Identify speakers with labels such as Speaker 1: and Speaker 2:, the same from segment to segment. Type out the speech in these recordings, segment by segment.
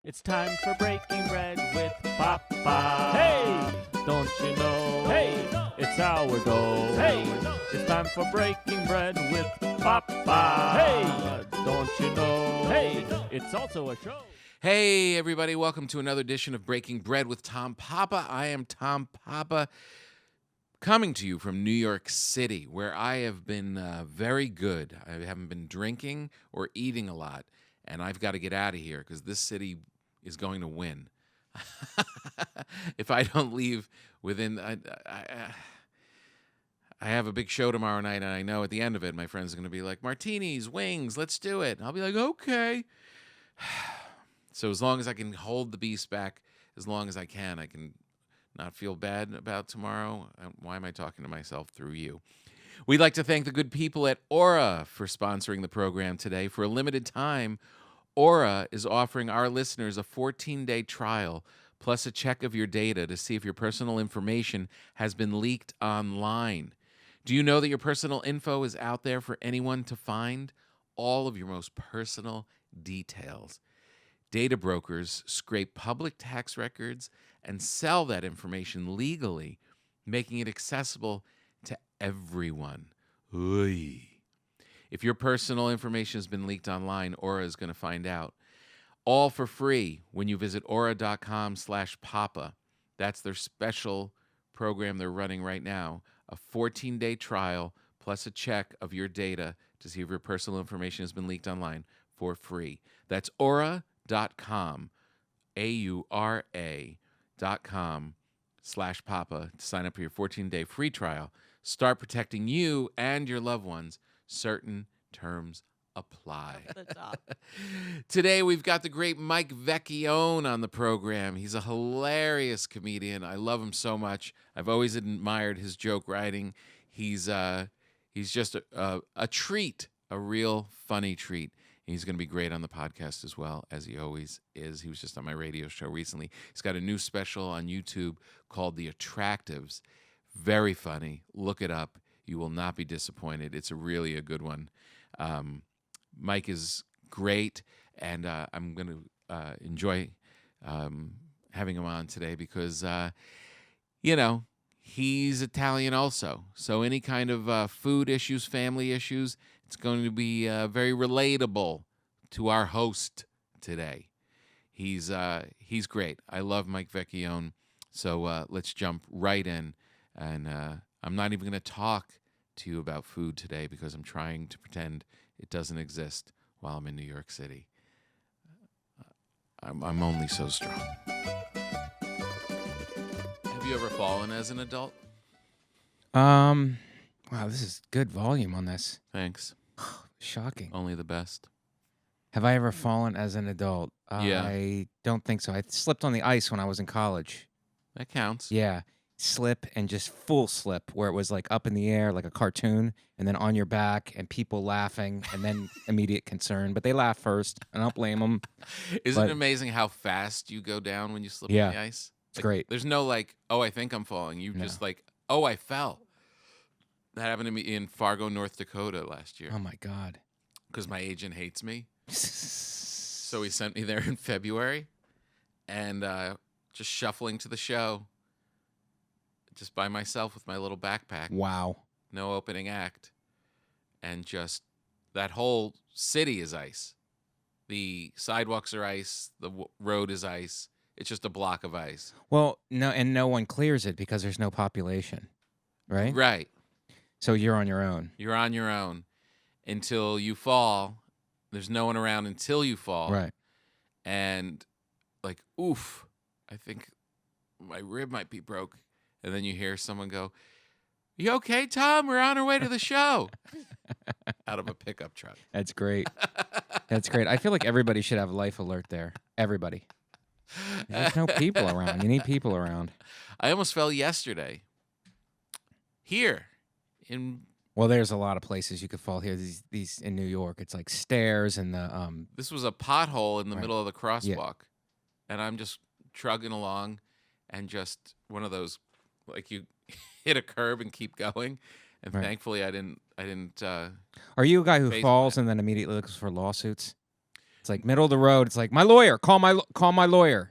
Speaker 1: It's time for breaking bread with Papa. Hey, don't you know? Hey, it's our goal. Hey, it's time for breaking bread with Papa. Hey, don't you know? Hey, it's also a show.
Speaker 2: Hey, everybody, welcome to another edition of Breaking Bread with Tom Papa. I am Tom Papa, coming to you from New York City, where I have been very good. I haven't been drinking or eating a lot, and I've got to get out of here because this city is going to win. If I don't leave within... I have a big show tomorrow night, and I know at the end of it, my friends are going to be like, martinis, wings, let's do it. And I'll be like, okay. So as long as I can hold the beast back, as long as I can not feel bad about tomorrow. Why am I talking to myself through you? We'd like to thank the good people at Aura for sponsoring the program today. For a limited time, Aura is offering our listeners a 14-day trial plus a check of your data to see if your personal information has been leaked online. Do you know that your personal info is out there for anyone to find? All of your most personal details. Data brokers scrape public tax records and sell that information legally, making it accessible to everyone. Oy. If your personal information has been leaked online, Aura is going to find out. All for free when you visit aura.com/papa. That's their special program they're running right now. A 14-day trial plus a check of your data to see if your personal information has been leaked online for free. That's aura.com, aura.com/papa to sign up for your 14-day free trial. Start protecting you and your loved ones. Certain terms apply.
Speaker 3: The top.
Speaker 2: Today, we've got the great Mike Vecchione on the program. He's a hilarious comedian. I love him so much. I've always admired his joke writing. He's just a treat, a real funny treat. He's going to be great on the podcast as well, as he always is. He was just on my radio show recently. He's got a new special on YouTube called The Attractives. Very funny. Look it up. You will not be disappointed. It's really a good one. Mike is great, and I'm going to enjoy having him on today because, he's Italian also. So any kind of food issues, family issues, it's going to be very relatable to our host today. He's great. I love Mike Vecchione. So let's jump right in. And I'm not even going to talk to you about food today because I'm trying to pretend it doesn't exist while I'm in New York City. I'm only so strong. Have you ever fallen as an adult?
Speaker 4: Wow, this is good volume on this.
Speaker 2: Thanks.
Speaker 4: Shocking.
Speaker 2: Only the best.
Speaker 4: Have I ever fallen as an adult?
Speaker 2: Yeah.
Speaker 4: I don't think so. I slipped on the ice when I was in college.
Speaker 2: That counts.
Speaker 4: Yeah. Slip and just full slip where it was like up in the air like a cartoon and then on your back and people laughing and then immediate concern. But they laugh first and I don't blame them.
Speaker 2: Isn't it amazing how fast you go down when you slip
Speaker 4: Yeah.
Speaker 2: on the ice?
Speaker 4: It's great.
Speaker 2: There's no oh, I think I'm falling. You
Speaker 4: No.
Speaker 2: just oh, I fell. That happened to me in Fargo, North Dakota last year
Speaker 4: Oh, my God.
Speaker 2: because my agent hates me. So he sent me there in February and just shuffling to the show just by myself with my little backpack.
Speaker 4: Wow.
Speaker 2: No opening act. And just that whole city is ice. The sidewalks are ice. The road is ice. It's just a block of ice.
Speaker 4: Well, no one clears it because there's no population, right?
Speaker 2: Right.
Speaker 4: So you're on your own.
Speaker 2: You're on your own until you fall. There's no one around until you fall.
Speaker 4: Right.
Speaker 2: And oof, I think my rib might be broke. And then you hear someone go, "You okay, Tom? We're on our way to the show." Out of a pickup truck.
Speaker 4: That's great. That's great. I feel like everybody should have a life alert there. Everybody. There's no people around. You need people around.
Speaker 2: I almost fell yesterday. Here in
Speaker 4: Well, there's a lot of places you could fall here. These in New York, it's like stairs and the
Speaker 2: this was a pothole in the
Speaker 4: Right.
Speaker 2: middle of the crosswalk. And I'm just trugging along and just one of those you hit a curb and keep going. And
Speaker 4: Right.
Speaker 2: thankfully I didn't
Speaker 4: Are you a guy who
Speaker 2: Face
Speaker 4: falls
Speaker 2: plant.
Speaker 4: and then immediately looks for lawsuits? It's like middle of the road. It's like my lawyer. Call my lawyer.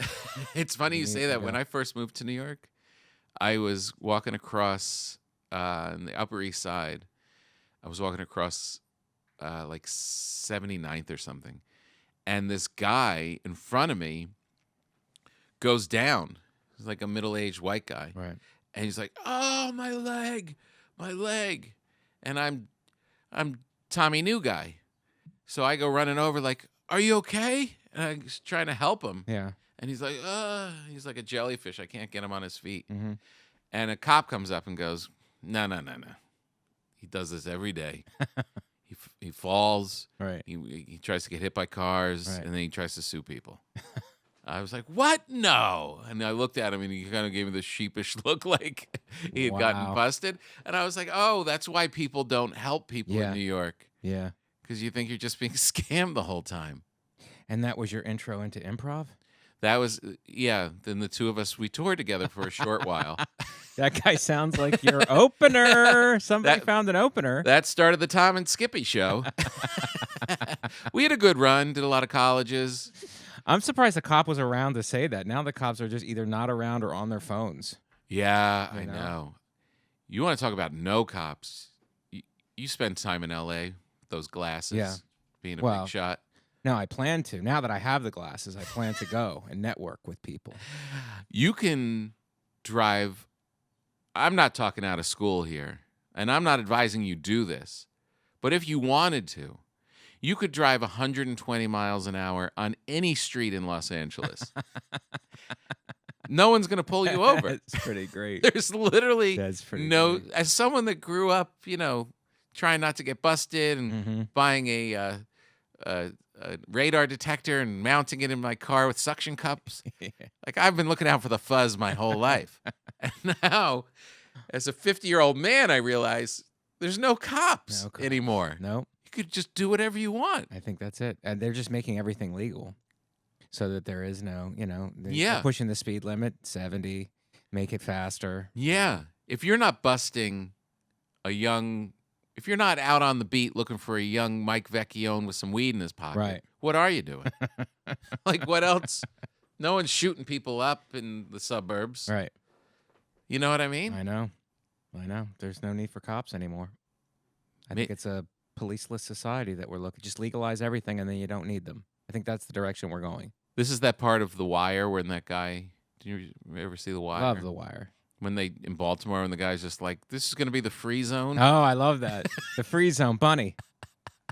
Speaker 2: It's funny you say that. When I first moved to New York, I was walking across on the Upper East Side. I was walking across like 79th or something, and this guy in front of me goes down. He's like a middle-aged white guy,
Speaker 4: Right.
Speaker 2: and he's like, "Oh, my leg, my leg," and I'm Tommy New Guy, so I go running over like, "Are you okay?" And I'm just trying to help him.
Speaker 4: Yeah.
Speaker 2: And he's like a jellyfish. I can't get him on his feet.
Speaker 4: Mm-hmm.
Speaker 2: And a cop comes up and goes, no. He does this every day. He falls.
Speaker 4: Right.
Speaker 2: He tries to get hit by cars,
Speaker 4: Right.
Speaker 2: and then he tries to sue people. I was like, what? No. And I looked at him, and he kind of gave me this sheepish look like he had gotten
Speaker 4: Wow.
Speaker 2: busted. And I was like, oh, that's why people don't help people in
Speaker 4: Yeah.
Speaker 2: New York,
Speaker 4: Yeah.
Speaker 2: because you think you're just being scammed the whole time.
Speaker 4: And that was your intro into improv?
Speaker 2: That was, yeah. Then the two of us, we toured together for a short while.
Speaker 4: That guy sounds like your opener. Somebody
Speaker 2: That-
Speaker 4: found an opener.
Speaker 2: That started the Tom and Skippy show. We had a good run, did a lot of colleges.
Speaker 4: I'm surprised the cop was around to say that. Now the cops are just either not around or on their phones.
Speaker 2: Yeah,
Speaker 4: You
Speaker 2: I
Speaker 4: know?
Speaker 2: know. You want to talk about no cops. You spend time in L.A., those glasses,
Speaker 4: Yeah.
Speaker 2: being a
Speaker 4: Well,
Speaker 2: big shot.
Speaker 4: No, I plan to. Now that I have the glasses, I plan to go and network with people.
Speaker 2: You can drive. I'm not talking out of school here, and I'm not advising you do this. But if you wanted to, you could drive 120 miles an hour on any street in Los Angeles. No one's going to pull you over.
Speaker 4: It's pretty great.
Speaker 2: There's literally
Speaker 4: That's pretty
Speaker 2: no.
Speaker 4: great.
Speaker 2: As someone that grew up, trying not to get busted and
Speaker 4: Mm-hmm.
Speaker 2: buying a radar detector and mounting it in my car with suction cups. Like, I've been looking out for the fuzz my whole life. And now, as a 50-year-old man, I realize there's no cops
Speaker 4: No cops.
Speaker 2: anymore.
Speaker 4: No,
Speaker 2: You could just do whatever you want.
Speaker 4: I think that's it. And they're just making everything legal so that there is no, they're
Speaker 2: Yeah.
Speaker 4: pushing the speed limit, 70, make it faster.
Speaker 2: Yeah. If you're not busting if you're not out on the beat looking for a young Mike Vecchione with some weed in his pocket,
Speaker 4: Right.
Speaker 2: what are you doing? Like, what else? No one's shooting people up in the suburbs.
Speaker 4: Right.
Speaker 2: You know what I mean?
Speaker 4: I know. There's no need for cops anymore. I think it's a policeless society that we're looking. Just legalize everything and then you don't need them. I think that's the direction we're going.
Speaker 2: This is that part of The Wire when that guy. Did you ever see The Wire?
Speaker 4: Love The Wire.
Speaker 2: When they in Baltimore, and the guy's just like, "This is going to be the free zone."
Speaker 4: Oh, I love that. The free zone, Bunny.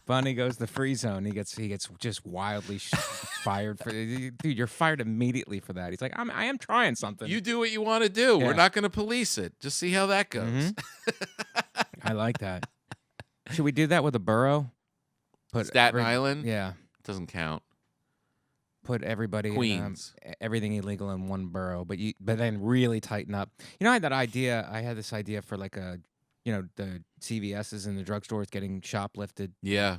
Speaker 4: Bunny goes the free zone. He gets just wildly fired for. Dude, you're fired immediately for that. He's like, I am trying something.
Speaker 2: You do what you want to do.
Speaker 4: Yeah.
Speaker 2: We're not going to police it. Just see how that goes.
Speaker 4: Mhm. I like that. Should we do that with a borough?
Speaker 2: Staten Island?
Speaker 4: Yeah.
Speaker 2: Doesn't count.
Speaker 4: Put everybody
Speaker 2: Queens.
Speaker 4: everything illegal in one borough, but then really tighten up. I had that idea. I had this idea for like the CVS's and the drugstores getting shoplifted.
Speaker 2: Yeah.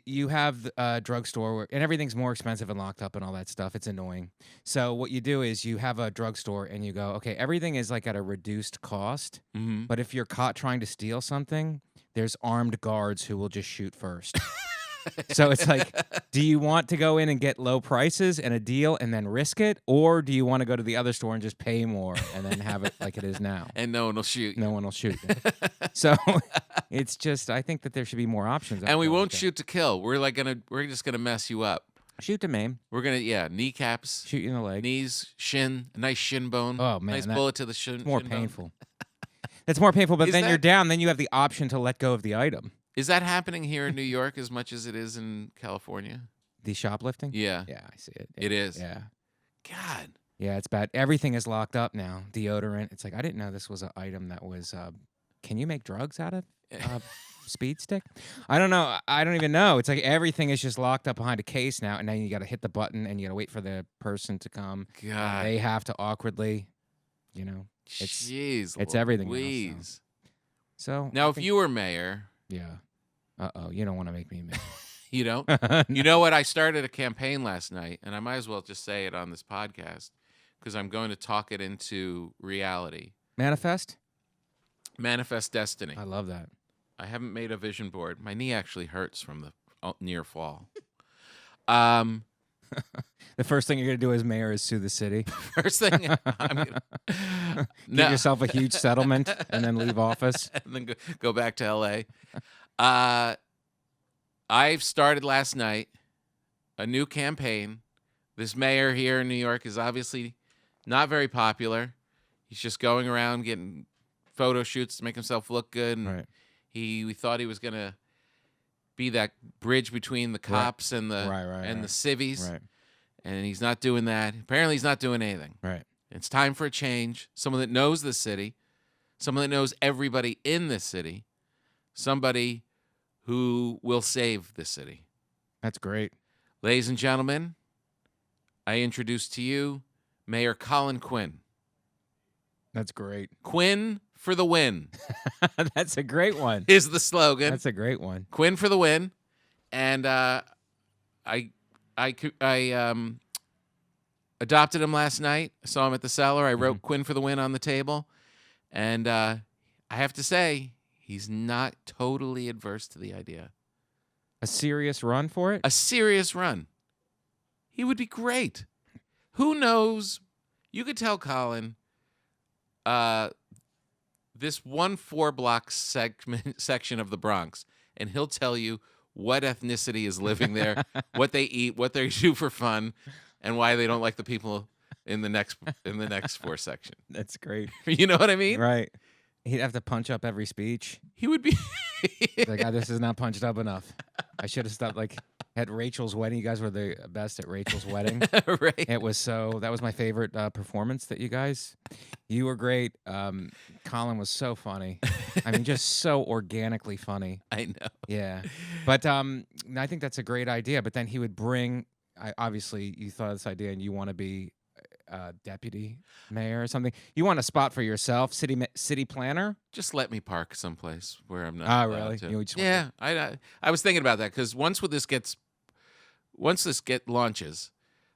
Speaker 4: You have a drugstore and everything's more expensive and locked up and all that stuff. It's annoying. So what you do is you have a drugstore and you go, okay, everything is like at a reduced cost.
Speaker 2: Mm-hmm.
Speaker 4: But if you're caught trying to steal something, there's armed guards who will just shoot first. So it's like, do you want to go in and get low prices and a deal and then risk it? Or do you want to go to the other store and just pay more and then have it like it is now?
Speaker 2: And no one will shoot.
Speaker 4: No one will shoot. So it's just, I think that there should be more options.
Speaker 2: And we
Speaker 4: out
Speaker 2: won't
Speaker 4: there.
Speaker 2: shoot to kill. We're just gonna mess you up.
Speaker 4: Shoot to maim.
Speaker 2: We're gonna kneecaps,
Speaker 4: Shoot you in the leg.
Speaker 2: knees, shin, a nice shin bone.
Speaker 4: Oh, man,
Speaker 2: nice
Speaker 4: that-
Speaker 2: bullet to the shin.
Speaker 4: It's more
Speaker 2: shin bone.
Speaker 4: painful. It's more painful, but
Speaker 2: Is
Speaker 4: then you're
Speaker 2: that-
Speaker 4: down. Then you have the option to let go of the item.
Speaker 2: Is that happening here in New York as much as it is in California?
Speaker 4: The shoplifting?
Speaker 2: Yeah,
Speaker 4: Yeah, I see it.
Speaker 2: it is.
Speaker 4: Yeah.
Speaker 2: God.
Speaker 4: Yeah, it's bad. Everything is locked up now. Deodorant. It's like, I didn't know this was an item that was, can you make drugs out of speed stick? I don't know. I don't even know. It's like everything is just locked up behind a case now, and then you got to hit the button, and you got to wait for the person to come.
Speaker 2: God.
Speaker 4: They have to awkwardly, it's
Speaker 2: Jeez.
Speaker 4: it's everything now, so.
Speaker 2: Louise.
Speaker 4: so.
Speaker 2: Now,
Speaker 4: I
Speaker 2: if
Speaker 4: think-
Speaker 2: you were mayor,
Speaker 4: Yeah. You don't want to make me mad.
Speaker 2: you don't. You know what? I started a campaign last night, and I might as well just say it on this podcast because I'm going to talk it into reality.
Speaker 4: Manifest?
Speaker 2: Manifest destiny.
Speaker 4: I love that.
Speaker 2: I haven't made a vision board. My knee actually hurts from the near fall.
Speaker 4: The first thing you're going to do as mayor is sue the city.
Speaker 2: First thing, I'm gonna,
Speaker 4: Get yourself a huge settlement and then leave office.
Speaker 2: and then go back to L.A. I've started last night a new campaign. This mayor here in New York is obviously not very popular. He's just going around getting photo shoots to make himself look good. And
Speaker 4: Right.
Speaker 2: we thought he was going to be that bridge between the cops and the civvies.
Speaker 4: Right.
Speaker 2: And he's not doing that. Apparently, he's not doing anything.
Speaker 4: Right.
Speaker 2: It's time for a change. Someone that knows the city, someone that knows everybody in this city, somebody who will save the city.
Speaker 4: That's great.
Speaker 2: Ladies and gentlemen, I introduce to you Mayor Colin Quinn.
Speaker 4: That's great.
Speaker 2: Quinn for the win
Speaker 4: That's a great one.
Speaker 2: is the slogan.
Speaker 4: That's a great one.
Speaker 2: Quinn for the win. And I adopted him last night. I saw him at the cellar. I wrote Quinn for the win on the table. And I have to say, he's not totally adverse to the idea.
Speaker 4: A serious run for it?
Speaker 2: A serious run. He would be great. Who knows? You could tell Colin this 1 4-block section of the Bronx, and he'll tell you what ethnicity is living there, what they eat, what they do for fun, and why they don't like the people in the next 4 section.
Speaker 4: That's great.
Speaker 2: You know what I mean?
Speaker 4: Right. He'd have to punch up every speech.
Speaker 2: He would be
Speaker 4: Like, this is not punched up enough. I should have stopped. Like, at Rachel's wedding, you guys were the best at Rachel's wedding.
Speaker 2: right.
Speaker 4: That was my favorite performance that you were great. Colin was so funny. I mean, just so organically funny.
Speaker 2: I know.
Speaker 4: Yeah. But I think that's a great idea. But then he would bring, obviously, you thought of this idea and you want to be deputy mayor or something. You want a spot for yourself, city planner?
Speaker 2: Just let me park someplace where I'm not.
Speaker 4: Oh,
Speaker 2: allowed
Speaker 4: really?
Speaker 2: to.
Speaker 4: You just want
Speaker 2: Yeah, I was thinking about that because once this launches,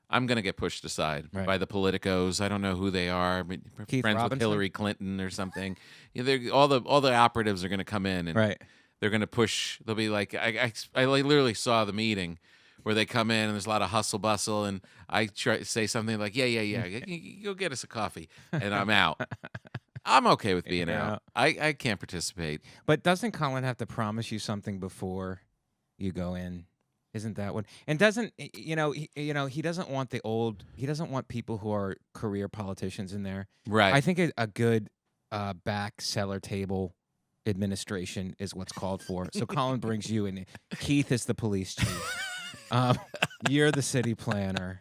Speaker 2: I'm gonna get pushed aside
Speaker 4: Right.
Speaker 2: by the politicos. I don't know who they are. I mean,
Speaker 4: Keith
Speaker 2: friends with
Speaker 4: Robinson?
Speaker 2: Hillary Clinton or something. All the operatives are gonna come in and
Speaker 4: Right.
Speaker 2: they're gonna push. They'll be like, I literally saw the meeting where they come in and there's a lot of hustle bustle, and I try to say something like, yeah, go get us a coffee, and I'm out. I'm okay with being
Speaker 4: Yeah.
Speaker 2: out. I can't participate.
Speaker 4: But doesn't Colin have to promise you something before you go in? Isn't that what? And doesn't he doesn't want he doesn't want people who are career politicians in there.
Speaker 2: Right.
Speaker 4: I think a good back cellar table administration is what's called for. So Colin brings you in. Keith is the police chief. You're the city planner.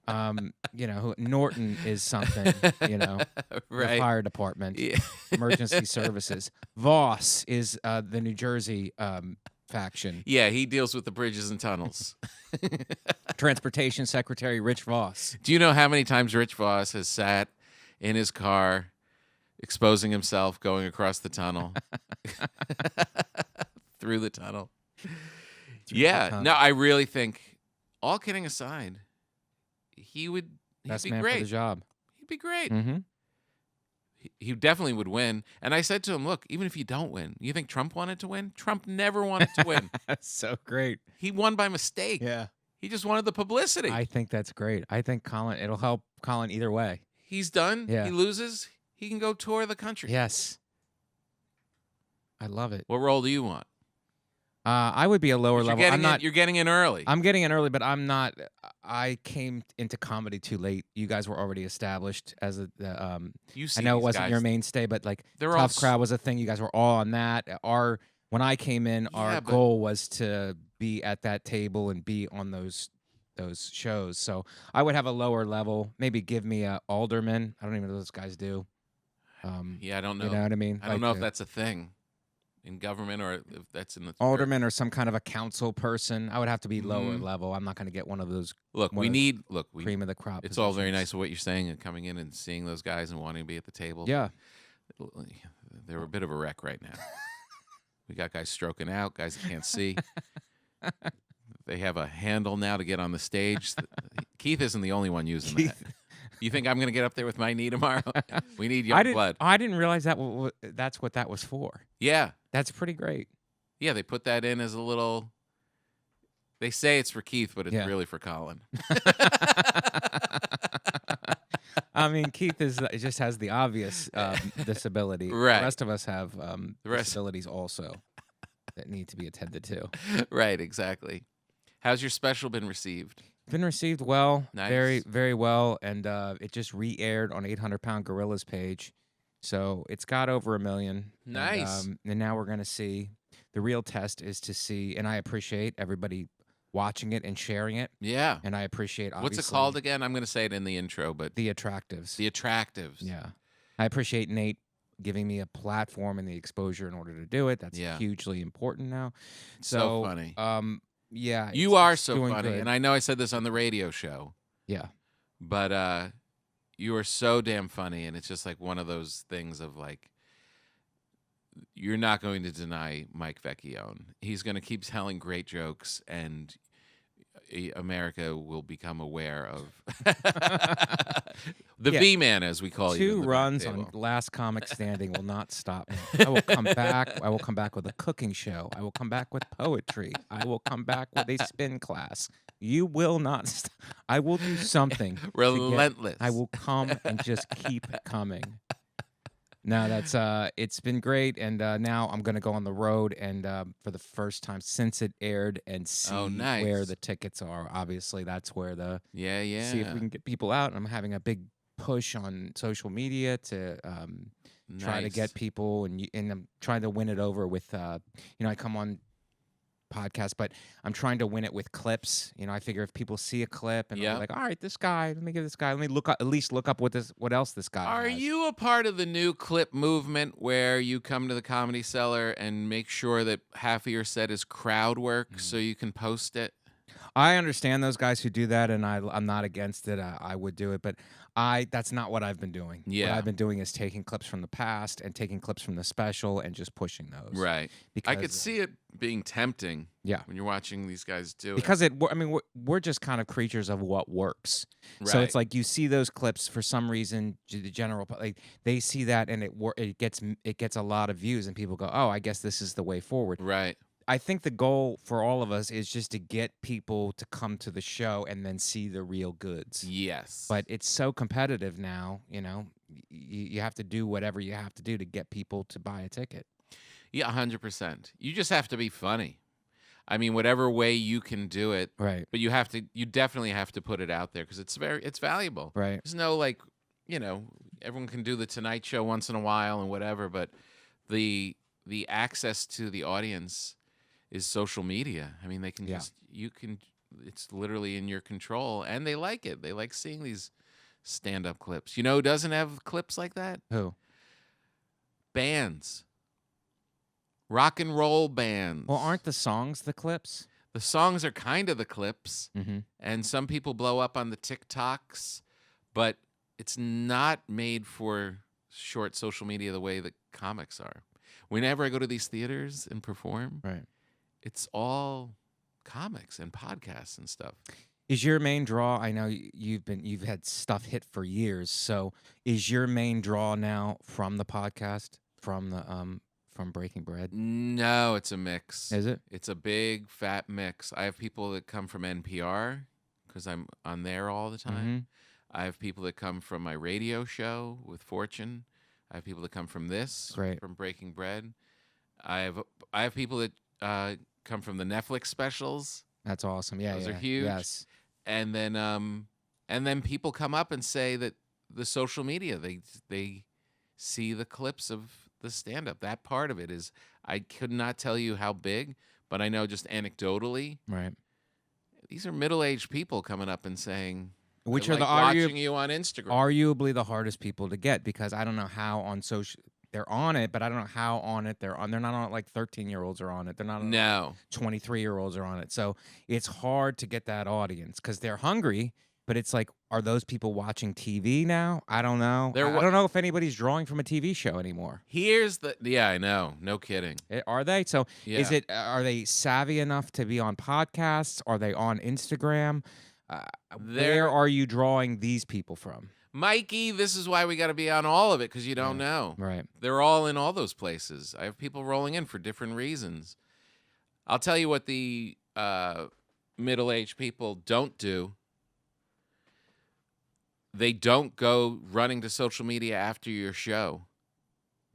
Speaker 4: Norton is something, the
Speaker 2: Right.
Speaker 4: fire department,
Speaker 2: Yeah.
Speaker 4: emergency services. Voss is the New Jersey faction.
Speaker 2: Yeah, he deals with the bridges and tunnels.
Speaker 4: Transportation Secretary Rich Voss.
Speaker 2: Do you know how many times Rich Voss has sat in his car exposing himself going across the tunnel? Through the tunnel. Yeah. No, I really think, all kidding aside, he'd
Speaker 4: Best
Speaker 2: be
Speaker 4: man
Speaker 2: great.
Speaker 4: for the job.
Speaker 2: He'd be great.
Speaker 4: Mm-hmm.
Speaker 2: He definitely would win. And I said to him, look, even if you don't win, you think Trump wanted to win? Trump never wanted to win.
Speaker 4: That's so great.
Speaker 2: He won by mistake.
Speaker 4: Yeah.
Speaker 2: He just wanted the publicity.
Speaker 4: I think that's great. I think it'll help Colin either way.
Speaker 2: He's done.
Speaker 4: Yeah.
Speaker 2: He loses. He can go tour the country.
Speaker 4: Yes. I love it.
Speaker 2: What role do you want?
Speaker 4: I would be a lower level.
Speaker 2: You're getting in early.
Speaker 4: I'm getting in early, but I'm not. I came into comedy too late. You guys were already established as
Speaker 2: You see
Speaker 4: I know it
Speaker 2: these
Speaker 4: wasn't
Speaker 2: guys.
Speaker 4: your mainstay, but like
Speaker 2: They're all
Speaker 4: Tough Crowd was a thing. You guys were all on that. When I came in,
Speaker 2: Yeah,
Speaker 4: our
Speaker 2: but-
Speaker 4: goal was to be at that table and be on those shows. So I would have a lower level. Maybe give me a alderman. I don't even know what those guys do.
Speaker 2: Yeah, I don't know.
Speaker 4: You know what I mean?
Speaker 2: I don't know if that's a thing in government or if that's in the
Speaker 4: alderman or some kind of a council person. I would have to be lower
Speaker 2: Mhm.
Speaker 4: level. I'm not going to get one of those
Speaker 2: Look,
Speaker 4: one
Speaker 2: we
Speaker 4: of
Speaker 2: need
Speaker 4: cream of the crop.
Speaker 2: it's all very
Speaker 4: positions.
Speaker 2: nice of what you're saying and coming in and seeing those guys and wanting to be at the table.
Speaker 4: Yeah.
Speaker 2: They're a bit of a wreck right now. We got guys stroking out, guys that can't see. They have a handle now to get on the stage. Keith isn't the only one using that. You think I'm going to get up there with my knee tomorrow? We need young blood.
Speaker 4: I didn't realize that's what that was for.
Speaker 2: Yeah.
Speaker 4: That's pretty great.
Speaker 2: Yeah, they put that in as a little They say it's for Keith, but it's
Speaker 4: Yeah.
Speaker 2: really for Colin.
Speaker 4: I mean, Keith just has the obvious disability.
Speaker 2: Right.
Speaker 4: The rest of us have
Speaker 2: rest-
Speaker 4: disabilities also that need to be attended to.
Speaker 2: Right, exactly. How's your special been received?
Speaker 4: Been received well,
Speaker 2: Nice.
Speaker 4: very, very well, and it just re-aired on 800 Pound Gorilla's page, so it's got over 1 million.
Speaker 2: Nice.
Speaker 4: And now we're gonna see. The real test is to see, and I appreciate everybody watching it and sharing it,
Speaker 2: Yeah.
Speaker 4: and I appreciate
Speaker 2: What's
Speaker 4: obviously
Speaker 2: it called again? I'm going to say it in the intro, but
Speaker 4: The Attractives.
Speaker 2: The Attractives.
Speaker 4: Yeah, I appreciate Nate giving me a platform and the exposure in order to do it. That's hugely important now.
Speaker 2: So funny.
Speaker 4: Yeah,
Speaker 2: You are
Speaker 4: it's
Speaker 2: so
Speaker 4: doing
Speaker 2: funny,
Speaker 4: good.
Speaker 2: and I know I said this on the radio show,
Speaker 4: Yeah.
Speaker 2: but you are so damn funny, and it's just like one of those things of like, you're not going to deny Mike Vecchione. He's going to keep telling great jokes, and America will become aware of the V-Man, as we call you.
Speaker 4: 2 runs on Last Comic Standing will not stop me. I will come back. I will come back with a cooking show. I will come back with poetry. I will come back with a spin class. You will not. I will do something.
Speaker 2: Relentless.
Speaker 4: I will come and just keep coming. No, that's it's been great, and now I'm gonna go on the road and for the first time since it aired and see where the tickets are. Obviously, that's where see if we can get people out. And I'm having a big push on social media to try to get people, and I'm trying to win it over with I come on podcast, but I'm trying to win it with clips. I figure if people see a clip and they're like, all right, this guy, let me give this guy, let me at least look up what else this guy
Speaker 2: Are
Speaker 4: has.
Speaker 2: you a part of the new clip movement where you come to the Comedy Cellar and make sure that half of your set is crowd work so you can post it?
Speaker 4: I understand those guys who do that, and I'm not against it. I would do it, but that's not what I've been doing.
Speaker 2: Yeah.
Speaker 4: What I've been doing is taking clips from the past and taking clips from the special and just pushing those.
Speaker 2: Right.
Speaker 4: Because
Speaker 2: I could see it being tempting.
Speaker 4: Yeah.
Speaker 2: When you're watching these guys do
Speaker 4: because we're just kind of creatures of what works.
Speaker 2: Right.
Speaker 4: So it's like you see those clips for some reason. The general they see that and it gets a lot of views, and people go, oh, I guess this is the way forward.
Speaker 2: Right.
Speaker 4: I think the goal for all of us is just to get people to come to the show and then see the real goods.
Speaker 2: Yes.
Speaker 4: But it's so competitive now, you have to do whatever you have to do to get people to buy a ticket.
Speaker 2: Yeah, 100%. You just have to be funny. I mean, whatever way you can do it.
Speaker 4: Right.
Speaker 2: But you definitely have to put it out there because it's valuable.
Speaker 4: Right.
Speaker 2: There's no everyone can do the Tonight Show once in a while and whatever, but the access to the audience is social media. I mean, they can it's literally in your control, and they like it. They like seeing these stand-up clips. You know who doesn't have clips like that?
Speaker 4: Who?
Speaker 2: Bands. Rock and roll bands.
Speaker 4: Well, aren't the songs the clips?
Speaker 2: The songs are kind of the clips,
Speaker 4: Mm-hmm.
Speaker 2: and some people blow up on the TikToks, but it's not made for short social media the way that comics are. Whenever I go to these theaters and perform,
Speaker 4: Right.
Speaker 2: it's all comics and podcasts and stuff.
Speaker 4: Is your main draw? I know you've had stuff hit for years. So is your main draw now from the podcast, from Breaking Bread?
Speaker 2: No, it's a mix.
Speaker 4: Is it?
Speaker 2: It's a big fat mix. I have people that come from NPR because I'm on there all the time.
Speaker 4: Mm-hmm.
Speaker 2: I have people that come from my radio show with Fortune. I have people that come from this, from Breaking Bread. I have people that come from the Netflix specials.
Speaker 4: That's awesome. Yeah,
Speaker 2: those are huge.
Speaker 4: Yes.
Speaker 2: And then people come up and say that the social media, they see the clips of the stand-up. That part of it is, I could not tell you how big, but I know just anecdotally,
Speaker 4: right.
Speaker 2: These are middle-aged people coming up and saying,
Speaker 4: which
Speaker 2: I
Speaker 4: are
Speaker 2: like watching you on Instagram.
Speaker 4: Arguably the hardest people to get, because I don't know how on social they're on it, but I don't know how on it they're on. They're not on it like 13-year-olds are on it. They're not on
Speaker 2: no
Speaker 4: 23-year-olds are on it. So it's hard to get that audience because they're hungry. But it's like, are those people watching TV now? I don't know. I don't know if anybody's drawing from a TV show anymore.
Speaker 2: I know. No kidding.
Speaker 4: Are they? So are they savvy enough to be on podcasts? Are they on Instagram? Where are you drawing these people from?
Speaker 2: Mikey, this is why we got to be on all of it, because you don't know.
Speaker 4: Right.
Speaker 2: They're all in all those places. I have people rolling in for different reasons. I'll tell you what the middle-aged people don't do, they don't go running to social media after your show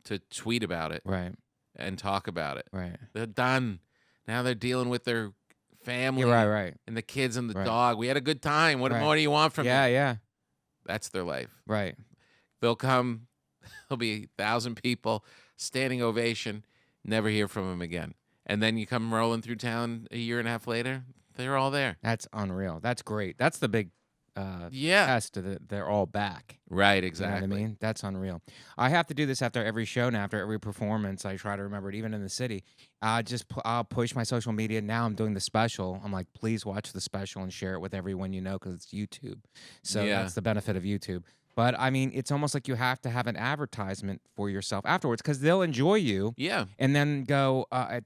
Speaker 2: to tweet about it
Speaker 4: Right.
Speaker 2: and talk about it.
Speaker 4: Right.
Speaker 2: They're done. Now they're dealing with their family
Speaker 4: You're right.
Speaker 2: and the kids and the
Speaker 4: Right.
Speaker 2: dog. We had a good time. What
Speaker 4: Right.
Speaker 2: more do you want from me?
Speaker 4: Yeah.
Speaker 2: That's their life.
Speaker 4: Right.
Speaker 2: They'll come. There'll be 1,000 people, standing ovation, never hear from them again. And then you come rolling through town a year and a half later, they're all there.
Speaker 4: That's unreal. That's great. That's the big
Speaker 2: Yeah.
Speaker 4: test that they're all back.
Speaker 2: Right,
Speaker 4: You
Speaker 2: exactly.
Speaker 4: know what I mean? That's unreal. I have to do this after every show now, after every performance. I try to remember it, even in the city. I'll push my social media. Now I'm doing the special. I'm like, please watch the special and share it with everyone you know because it's YouTube. So
Speaker 2: Yeah.
Speaker 4: that's the benefit of YouTube. But I mean, it's almost like you have to have an advertisement for yourself afterwards because they'll enjoy you.
Speaker 2: Yeah.
Speaker 4: And then go at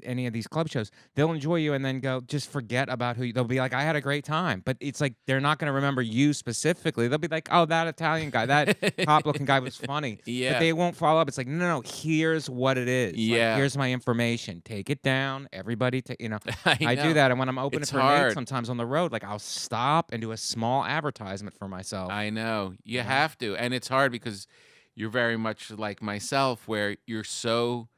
Speaker 4: any of these club shows, they'll enjoy you and then go just forget about who you. They'll be like, I had a great time, but it's like they're not going to remember you specifically. They'll be like, oh, that Italian guy, that top-looking guy was funny.
Speaker 2: Yeah.
Speaker 4: But they won't follow up. It's like, no, here's what it is. Like,
Speaker 2: Yeah.
Speaker 4: here's my information. Take it down. Everybody, I
Speaker 2: I
Speaker 4: do
Speaker 2: know.
Speaker 4: that, and when I'm opening
Speaker 2: It's
Speaker 4: for
Speaker 2: hard.
Speaker 4: Nate sometimes on the road, like I'll stop and do a small advertisement for myself.
Speaker 2: I know. You
Speaker 4: Yeah.
Speaker 2: have to. And it's hard because you're very much like myself where you're so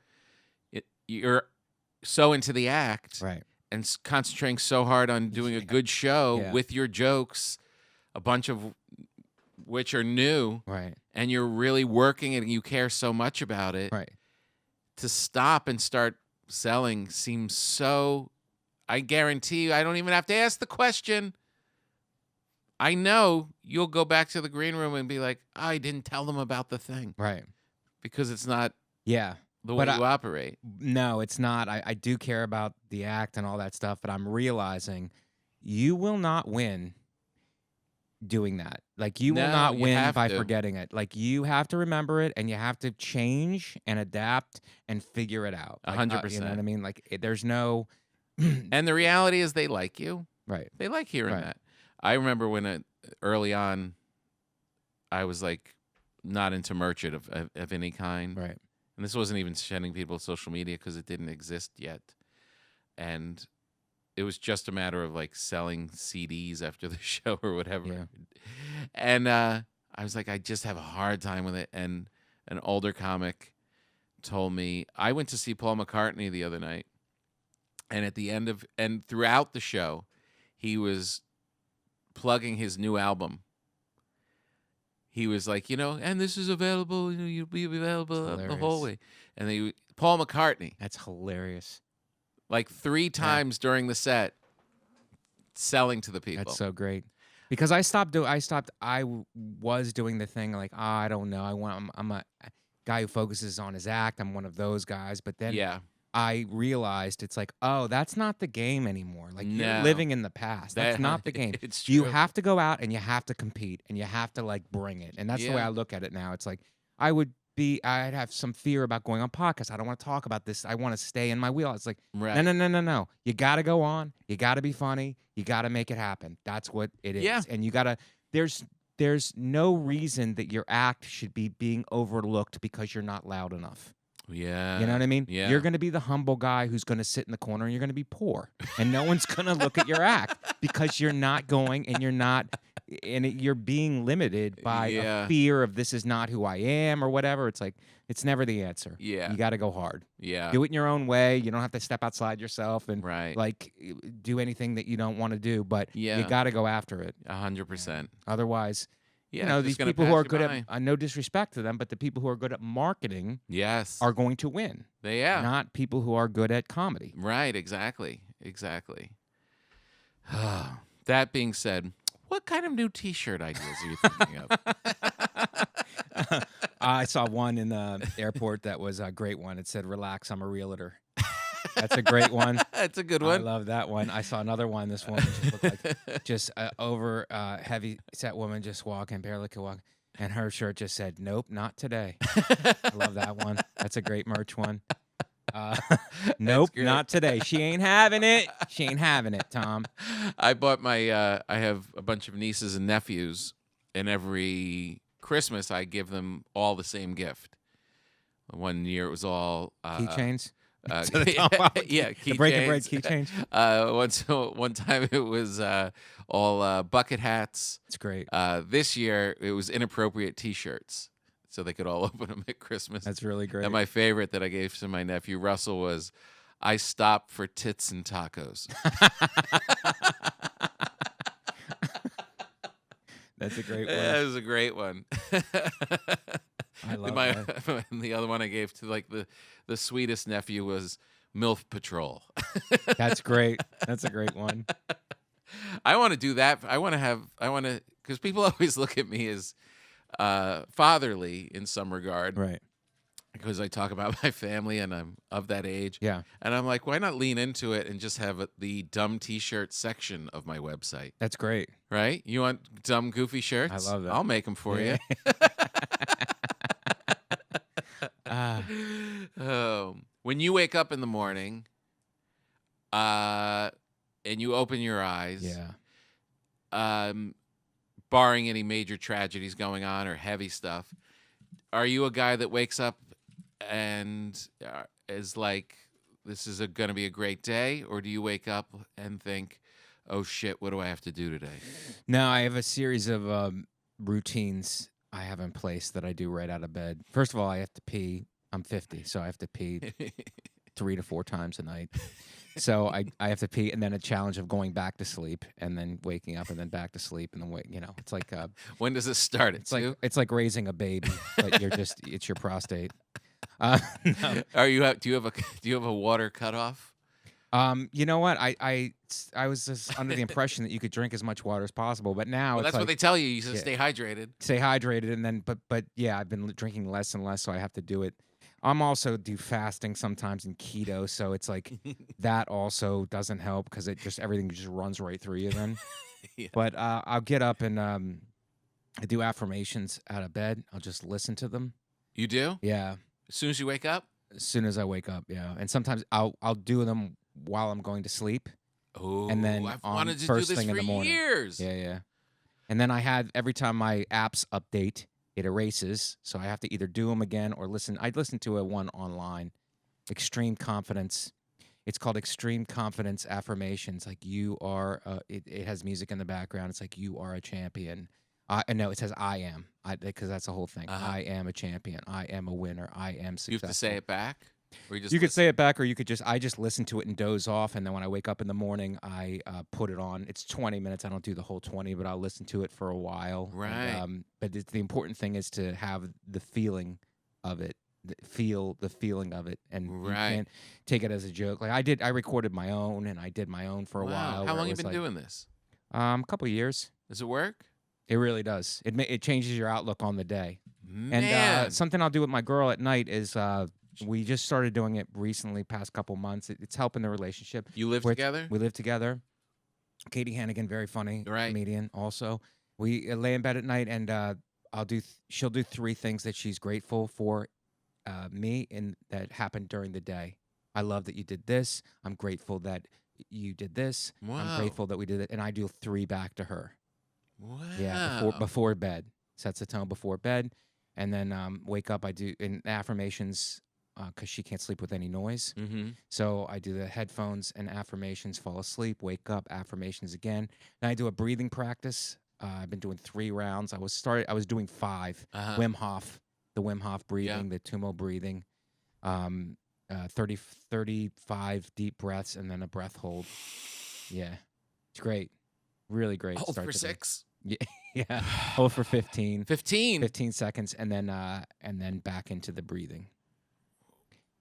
Speaker 2: into the act
Speaker 4: Right.
Speaker 2: and concentrating so hard on doing a good show
Speaker 4: Yeah.
Speaker 2: with your jokes, a bunch of which are new,
Speaker 4: Right.
Speaker 2: and you're really working it and you care so much about it.
Speaker 4: Right.
Speaker 2: To stop and start selling seems so, I guarantee you, I don't even have to ask the question. I know you'll go back to the green room and be like, I didn't tell them about the thing
Speaker 4: Right.
Speaker 2: because it's not
Speaker 4: Yeah.
Speaker 2: the way
Speaker 4: But
Speaker 2: you operate.
Speaker 4: No, it's not. I do care about the act and all that stuff, but I'm realizing you will not win doing that. Like you will
Speaker 2: No,
Speaker 4: not
Speaker 2: you
Speaker 4: win
Speaker 2: have
Speaker 4: by
Speaker 2: to.
Speaker 4: forgetting it. Like you have to remember it and you have to change and adapt and figure it out. Like,
Speaker 2: 100%.
Speaker 4: You know what I mean? Like there's no
Speaker 2: And the reality is they like you.
Speaker 4: right.
Speaker 2: They like hearing
Speaker 4: Right.
Speaker 2: that. I remember when early on, I was like not into merchant of any kind.
Speaker 4: Right.
Speaker 2: And this wasn't even sending people to social media because it didn't exist yet. And it was just a matter of like selling CDs after the show or whatever.
Speaker 4: Yeah.
Speaker 2: And I was like, I just have a hard time with it. And an older comic told me, I went to see Paul McCartney the other night. And at the end of, and throughout the show, he was plugging his new album. He was like, and this is available, you'll be available the whole way. And Paul McCartney,
Speaker 4: That's hilarious.
Speaker 2: like 3 times during the set, selling to the people.
Speaker 4: That's so great. Because I was doing the thing like, I don't know. I'm a guy who focuses on his act. I'm one of those guys. But then
Speaker 2: Yeah.
Speaker 4: I realized it's like, oh, that's not the game anymore. Like you're
Speaker 2: No.
Speaker 4: living in the past. That's
Speaker 2: That-
Speaker 4: not the game.
Speaker 2: It's
Speaker 4: You
Speaker 2: true.
Speaker 4: have to go out and you have to compete and you have to like bring it. And that's the way
Speaker 2: Yeah.
Speaker 4: I look at it now. It's like I'd have some fear about going on podcasts. I don't want to talk about this. I want to stay in my wheel. It's like,
Speaker 2: Right.
Speaker 4: no. You got to go on. You got to be funny. You got to make it happen. That's what it is.
Speaker 2: Yeah.
Speaker 4: And you got to, there's no reason that your act should be being overlooked because you're not loud enough.
Speaker 2: Yeah.
Speaker 4: You know what I mean?
Speaker 2: Yeah.
Speaker 4: You're going to be the humble guy who's going to sit in the corner and you're going to be poor. And no one's going to look at your act because you're not going and you're being limited by
Speaker 2: Yeah.
Speaker 4: a fear of this is not who I am or whatever. It's like, it's never the answer.
Speaker 2: Yeah.
Speaker 4: You got to go hard.
Speaker 2: Yeah.
Speaker 4: Do it in your own way. You don't have to step outside yourself and
Speaker 2: Right.
Speaker 4: like do anything that you don't want to do, but
Speaker 2: Yeah.
Speaker 4: you got to go after it.
Speaker 2: 100%.
Speaker 4: Otherwise,
Speaker 2: Yeah.
Speaker 4: these
Speaker 2: it's gonna
Speaker 4: people who
Speaker 2: pass
Speaker 4: are
Speaker 2: you
Speaker 4: good
Speaker 2: by.
Speaker 4: at, no disrespect to them, but the people who are good at marketing
Speaker 2: Yes.
Speaker 4: are going to win.
Speaker 2: Yeah.
Speaker 4: Not people who are good at comedy.
Speaker 2: Right, exactly. That being said, what kind of new T-shirt ideas are you thinking of?
Speaker 4: I saw one in the airport that was a great one. It said, "Relax, I'm a realtor." That's a great one.
Speaker 2: That's a good
Speaker 4: I
Speaker 2: one.
Speaker 4: love that one. I saw another one. This woman just looked like just over heavy set woman just walking, barely could walk, and her shirt just said, "Nope, not today." I love that one. That's a great merch one. Nope,
Speaker 2: great.
Speaker 4: not today. She ain't having it. She ain't having it, Tom.
Speaker 2: I bought my. I have a bunch of nieces and nephews, and every Christmas I give them all the same gift. One year it was all
Speaker 4: Keychains. To the Tom Papa
Speaker 2: yeah,
Speaker 4: the Breaking Bread
Speaker 2: keychains.
Speaker 4: key change.
Speaker 2: One time it was all bucket hats.
Speaker 4: It's great.
Speaker 2: This year it was inappropriate T-shirts, so they could all open them at Christmas.
Speaker 4: That's really great.
Speaker 2: And my favorite that I gave to my nephew Russell was, "I stopped for tits and tacos."
Speaker 4: That's a great one.
Speaker 2: That was a great one.
Speaker 4: I love
Speaker 2: that. And the other one I gave to like the sweetest nephew was MILF Patrol.
Speaker 4: That's great. That's a great one.
Speaker 2: I want to do that. Because people always look at me as fatherly in some regard.
Speaker 4: Right.
Speaker 2: Because I talk about my family and I'm of that age.
Speaker 4: Yeah.
Speaker 2: And I'm like, why not lean into it and just have the dumb T-shirt section of my website?
Speaker 4: That's great.
Speaker 2: Right? You want dumb, goofy shirts?
Speaker 4: I love that.
Speaker 2: I'll make them for you. When you wake up in the morning and you open your eyes, barring any major tragedies going on or heavy stuff, are you a guy that wakes up and is like, this is going to be a great day? Or do you wake up and think, oh, shit, what do I have to do today?
Speaker 4: No, I have a series of routines I have in place that I do right out of bed. First of all, I have to pee. I'm 50, so I have to pee 3 to 4 times a night. So I have to pee, and then a challenge of going back to sleep, and then waking up, and then back to sleep, and then it's like
Speaker 2: when does it start?
Speaker 4: It's like raising a baby, but it's your prostate. No.
Speaker 2: Do you have a water cutoff?
Speaker 4: You know what? I was just under the impression that you could drink as much water as possible, but now
Speaker 2: that's what they tell you. You should stay hydrated.
Speaker 4: Stay hydrated, and then but yeah, I've been drinking less and less, so I have to do it. I'm also do fasting sometimes in keto, so it's like that also doesn't help because everything just runs right through you then.
Speaker 2: Yeah.
Speaker 4: But I'll get up and I do affirmations out of bed. I'll just listen to them.
Speaker 2: You do?
Speaker 4: Yeah.
Speaker 2: As soon as you wake up?
Speaker 4: As soon as I wake up, yeah. And sometimes I'll do them while I'm going to sleep.
Speaker 2: Oh,
Speaker 4: and then
Speaker 2: I've wanted to
Speaker 4: first
Speaker 2: do this
Speaker 4: thing
Speaker 2: for
Speaker 4: in the morning.
Speaker 2: years.
Speaker 4: Yeah. And then every time my apps update, it erases. So I have to either do them again or listen. I listened to one online, Extreme Confidence. It's called Extreme Confidence Affirmations. Like you are, it has music in the background. It's like you are a champion. No, it says I am, because that's the whole thing. I am a champion. I am a winner. I am successful.
Speaker 2: You have to say it back? Or
Speaker 4: you could say it back, or you could I just listen to it and doze off, and then when I wake up in the morning, I put it on. It's 20 minutes. I don't do the whole 20, but I'll listen to it for a while.
Speaker 2: Right.
Speaker 4: And, but the important thing is to have the feeling of it, feel the feeling of it, and you can't take it as a joke. Like I recorded my own, and I did my own for a while.
Speaker 2: How long have you been doing this?
Speaker 4: A couple of years.
Speaker 2: Does it work?
Speaker 4: It really does. It changes your outlook on the day.
Speaker 2: Man.
Speaker 4: And something I'll do with my girl at night is we just started doing it recently, past couple months. It's helping the relationship.
Speaker 2: You live together?
Speaker 4: We live together. Katie Hannigan, very funny comedian also. We lay in bed at night, and she'll do 3 things that she's grateful for me and that happened during the day. I love that you did this. I'm grateful that you did this.
Speaker 2: Wow.
Speaker 4: I'm grateful that we did it. And I do 3 back to her.
Speaker 2: Wow.
Speaker 4: Yeah, before bed. Sets the tone before bed. And then wake up, I do in affirmations because she can't sleep with any noise.
Speaker 2: Mm-hmm.
Speaker 4: So I do the headphones and affirmations, fall asleep, wake up, affirmations again. Then I do a breathing practice. I've been doing 3 rounds. I was doing 5. Wim Hof, the Wim Hof breathing, the Tumo breathing, 35 deep breaths, and then a breath hold. Yeah, it's great. Really great.
Speaker 2: Hold for 6?
Speaker 4: Yeah. Hold for 15.
Speaker 2: 15
Speaker 4: seconds, and then back into the breathing.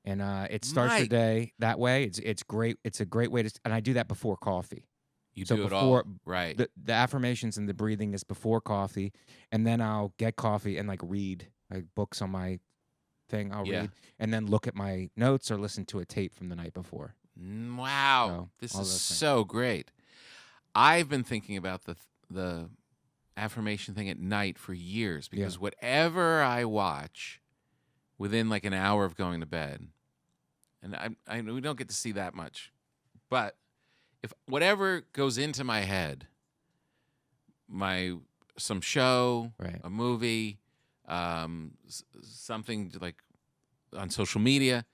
Speaker 4: And it starts your day that way. It's great. It's a great way to, and I do that before coffee.
Speaker 2: Do it all right.
Speaker 4: The affirmations and the breathing is before coffee, and then I'll get coffee and read books on my thing. I'll read and then look at my notes or listen to a tape from the night before.
Speaker 2: Wow,
Speaker 4: So,
Speaker 2: this
Speaker 4: all
Speaker 2: is
Speaker 4: those things.
Speaker 2: so great. I've been thinking about the affirmation thing at night for years because whatever I watch within an hour of going to bed, and we don't get to see that much, but if whatever goes into my head, some show, a movie, something on social media,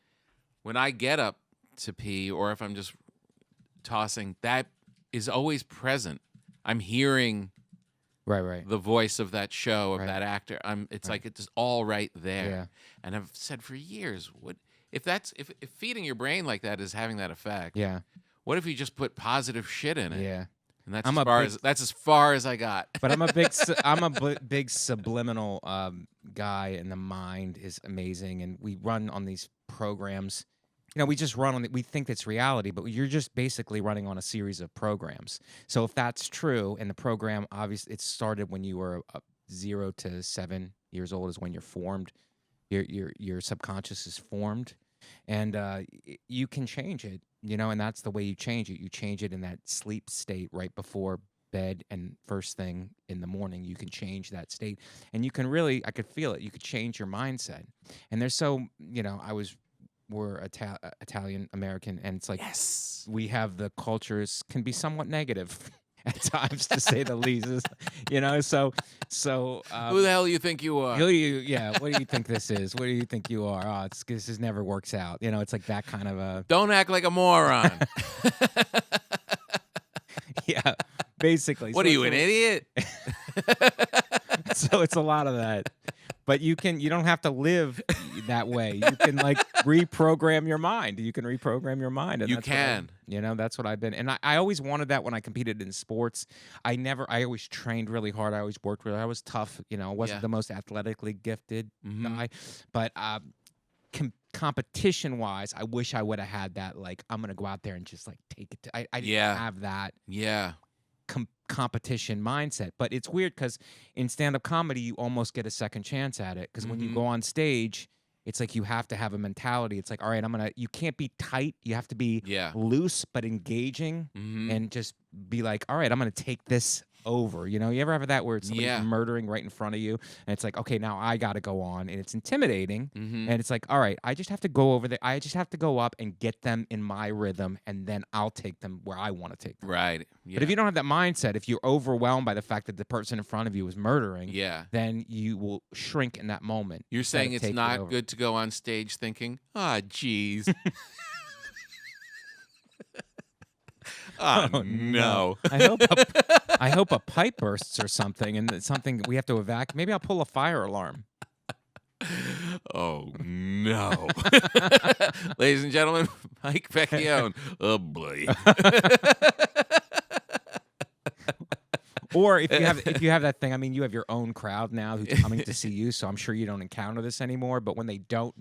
Speaker 2: when I get up to pee or if I'm just tossing, that is always present. I'm hearing
Speaker 4: Right.
Speaker 2: the voice of that show, of
Speaker 4: Right.
Speaker 2: that actor. It's
Speaker 4: Right.
Speaker 2: like it's all right there.
Speaker 4: Yeah.
Speaker 2: And I've said for years, if feeding your brain like that is having that effect,
Speaker 4: Yeah.
Speaker 2: what if you just put positive shit in it?
Speaker 4: Yeah.
Speaker 2: And that's
Speaker 4: I'm
Speaker 2: as
Speaker 4: a
Speaker 2: far
Speaker 4: big-
Speaker 2: as that's as far as I got.
Speaker 4: But I'm a big subliminal guy, and the mind is amazing. And we run on these programs. We just run on. We think it's reality, but you're just basically running on a series of programs. So if that's true, and the program obviously it started when you were 0 to 7 years old is when you're formed. Your subconscious is formed, and you can change it. And that's the way you change it. You change it in that sleep state right before bed and first thing in the morning. You can change that state, and you can really, I could feel it. You could change your mindset. And there's we're Italian American, and it's like
Speaker 2: Yes.
Speaker 4: we have the cultures can be somewhat negative at times, to say the least. So
Speaker 2: Who the hell you think you are?
Speaker 4: what do you think this is? What do you think you are? Oh, this just never works out. It's like that kind of a
Speaker 2: Don't act like a moron.
Speaker 4: yeah, basically.
Speaker 2: What
Speaker 4: So
Speaker 2: are you,
Speaker 4: it's
Speaker 2: an idiot?
Speaker 4: So it's a lot of that. But you don't have to live that way. You can reprogram your mind. You can reprogram your mind. And
Speaker 2: You
Speaker 4: that's
Speaker 2: can.
Speaker 4: that's what I've been. And I always wanted that when I competed in sports. I always trained really hard. I always worked really hard. I was tough. I wasn't
Speaker 2: Yeah.
Speaker 4: the most athletically gifted
Speaker 2: Mhm.
Speaker 4: guy. But competition-wise, I wish I would have had that. I'm going to go out there and just take it. I didn't
Speaker 2: Yeah.
Speaker 4: have that
Speaker 2: Yeah.
Speaker 4: competition mindset. But it's weird because in stand-up comedy, you almost get a second chance at it. Because when you
Speaker 2: Mhm.
Speaker 4: go on stage, it's like you have to have a mentality. It's like, all right, you can't be tight. You have to be
Speaker 2: Yeah.
Speaker 4: loose but engaging,
Speaker 2: Mhm.
Speaker 4: and just be like, all right, I'm going to take this over. You ever have that where it's somebody's
Speaker 2: Yeah.
Speaker 4: murdering right in front of you, and it's like, okay, now I got to go on, and it's intimidating.
Speaker 2: Mhm.
Speaker 4: And it's like, all right, I just have to go over there. I just have to go up and get them in my rhythm, and then I'll take them where I want to take them.
Speaker 2: Right. Yeah.
Speaker 4: But if you don't have that mindset, if you're overwhelmed by the fact that the person in front of you is murdering,
Speaker 2: Yeah.
Speaker 4: then you will shrink in that moment.
Speaker 2: You're
Speaker 4: instead
Speaker 2: saying
Speaker 4: of
Speaker 2: it's
Speaker 4: taking it
Speaker 2: not
Speaker 4: over.
Speaker 2: good to go on stage thinking, geez.
Speaker 4: Oh,
Speaker 2: no.
Speaker 4: I hope a pipe bursts or something, and it's something we have to evacuate. Maybe I'll pull a fire alarm.
Speaker 2: Oh, no. Ladies and gentlemen, Mike Vecchione. Oh, boy.
Speaker 4: Or if you have that thing, I mean, you have your own crowd now who's coming to see you, so I'm sure you don't encounter this anymore. But when they don't,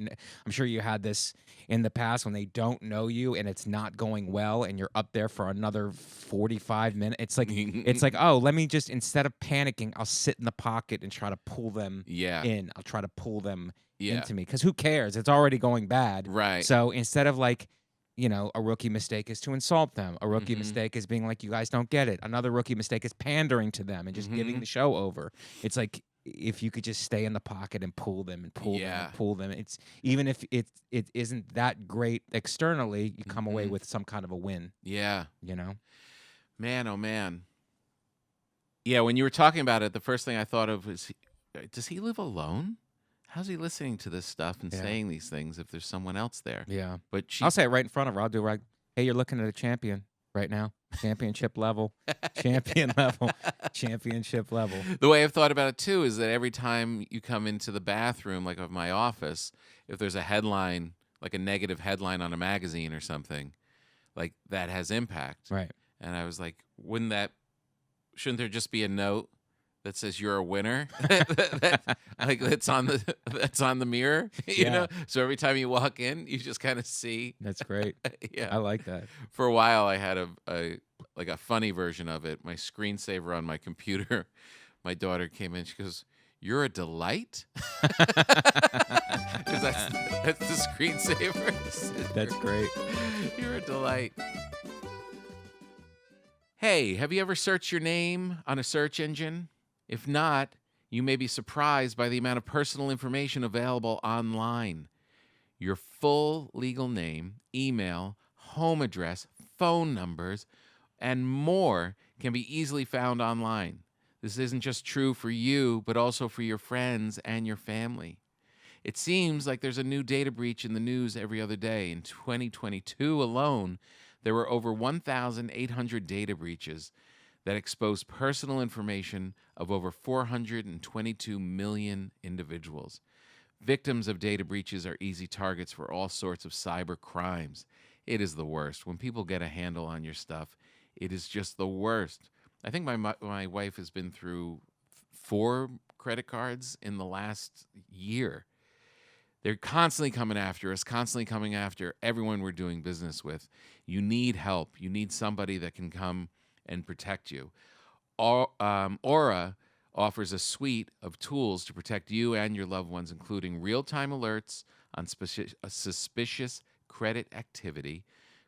Speaker 4: I'm sure you had this in the past when they don't know you and it's not going well, and you're up there for another 45 minutes. It's like, oh, let me just, instead of panicking, I'll sit in the pocket and try to pull them
Speaker 2: Yeah.
Speaker 4: in. I'll try to pull them
Speaker 2: Yeah.
Speaker 4: into me, because who cares? It's already going bad.
Speaker 2: Right.
Speaker 4: So instead of a rookie mistake is to insult them. A rookie
Speaker 2: Mhm.
Speaker 4: mistake is being like, you guys don't get it. Another rookie mistake is pandering to them and just giving
Speaker 2: Mhm.
Speaker 4: the show over. It's like, if you could just stay in the pocket and pull them and pull them
Speaker 2: Yeah.
Speaker 4: and pull them. It's even if it isn't that great externally, you come away
Speaker 2: Mhm.
Speaker 4: with some kind of a win.
Speaker 2: Yeah. Man, oh, man. Yeah, when you were talking about it, the first thing I thought of was, does he live alone? How's he listening to this stuff and
Speaker 4: Yeah.
Speaker 2: saying these things if there's someone else there?
Speaker 4: Yeah.
Speaker 2: But she
Speaker 4: I'll say it right in front of her. I'll do right. Hey, you're looking at a champion right now. Championship level. Champion level. Championship level.
Speaker 2: The way I've thought about it too is that every time you come into the bathroom, like of my office, if there's a headline, like a negative headline on a magazine or something, like that has impact.
Speaker 4: Right.
Speaker 2: And I was like, shouldn't there just be a note that says you're a winner? that's on the mirror, you
Speaker 4: Yeah.
Speaker 2: know? So every time you walk in, you just kind of see.
Speaker 4: That's great.
Speaker 2: Yeah.
Speaker 4: I like that.
Speaker 2: For a while, I had a funny version of it. My screensaver on my computer. My daughter came in. She goes, "You're a delight," because that's the screensaver.
Speaker 4: That's great.
Speaker 2: You're a delight. Hey, have you ever searched your name on a search engine? If not, you may be surprised by the amount of personal information available online. Your full legal name, email, home address, phone numbers, and more can be easily found online. This isn't just true for you, but also for your friends and your family. It seems like there's a new data breach in the news every other day. In 2022 alone, there were over 1,800 data breaches that exposed personal information of over 422 million individuals. Victims of data breaches are easy targets for all sorts of cyber crimes. It is the worst. When people get a handle on your stuff, it is just the worst. I think my wife has been through 4 credit cards in the last year. They're constantly coming after us, constantly coming after everyone we're doing business with. You need help. You need somebody that can come and protect you. Aura offers a suite of tools to protect you and your loved ones, including real-time alerts on suspicious credit activity,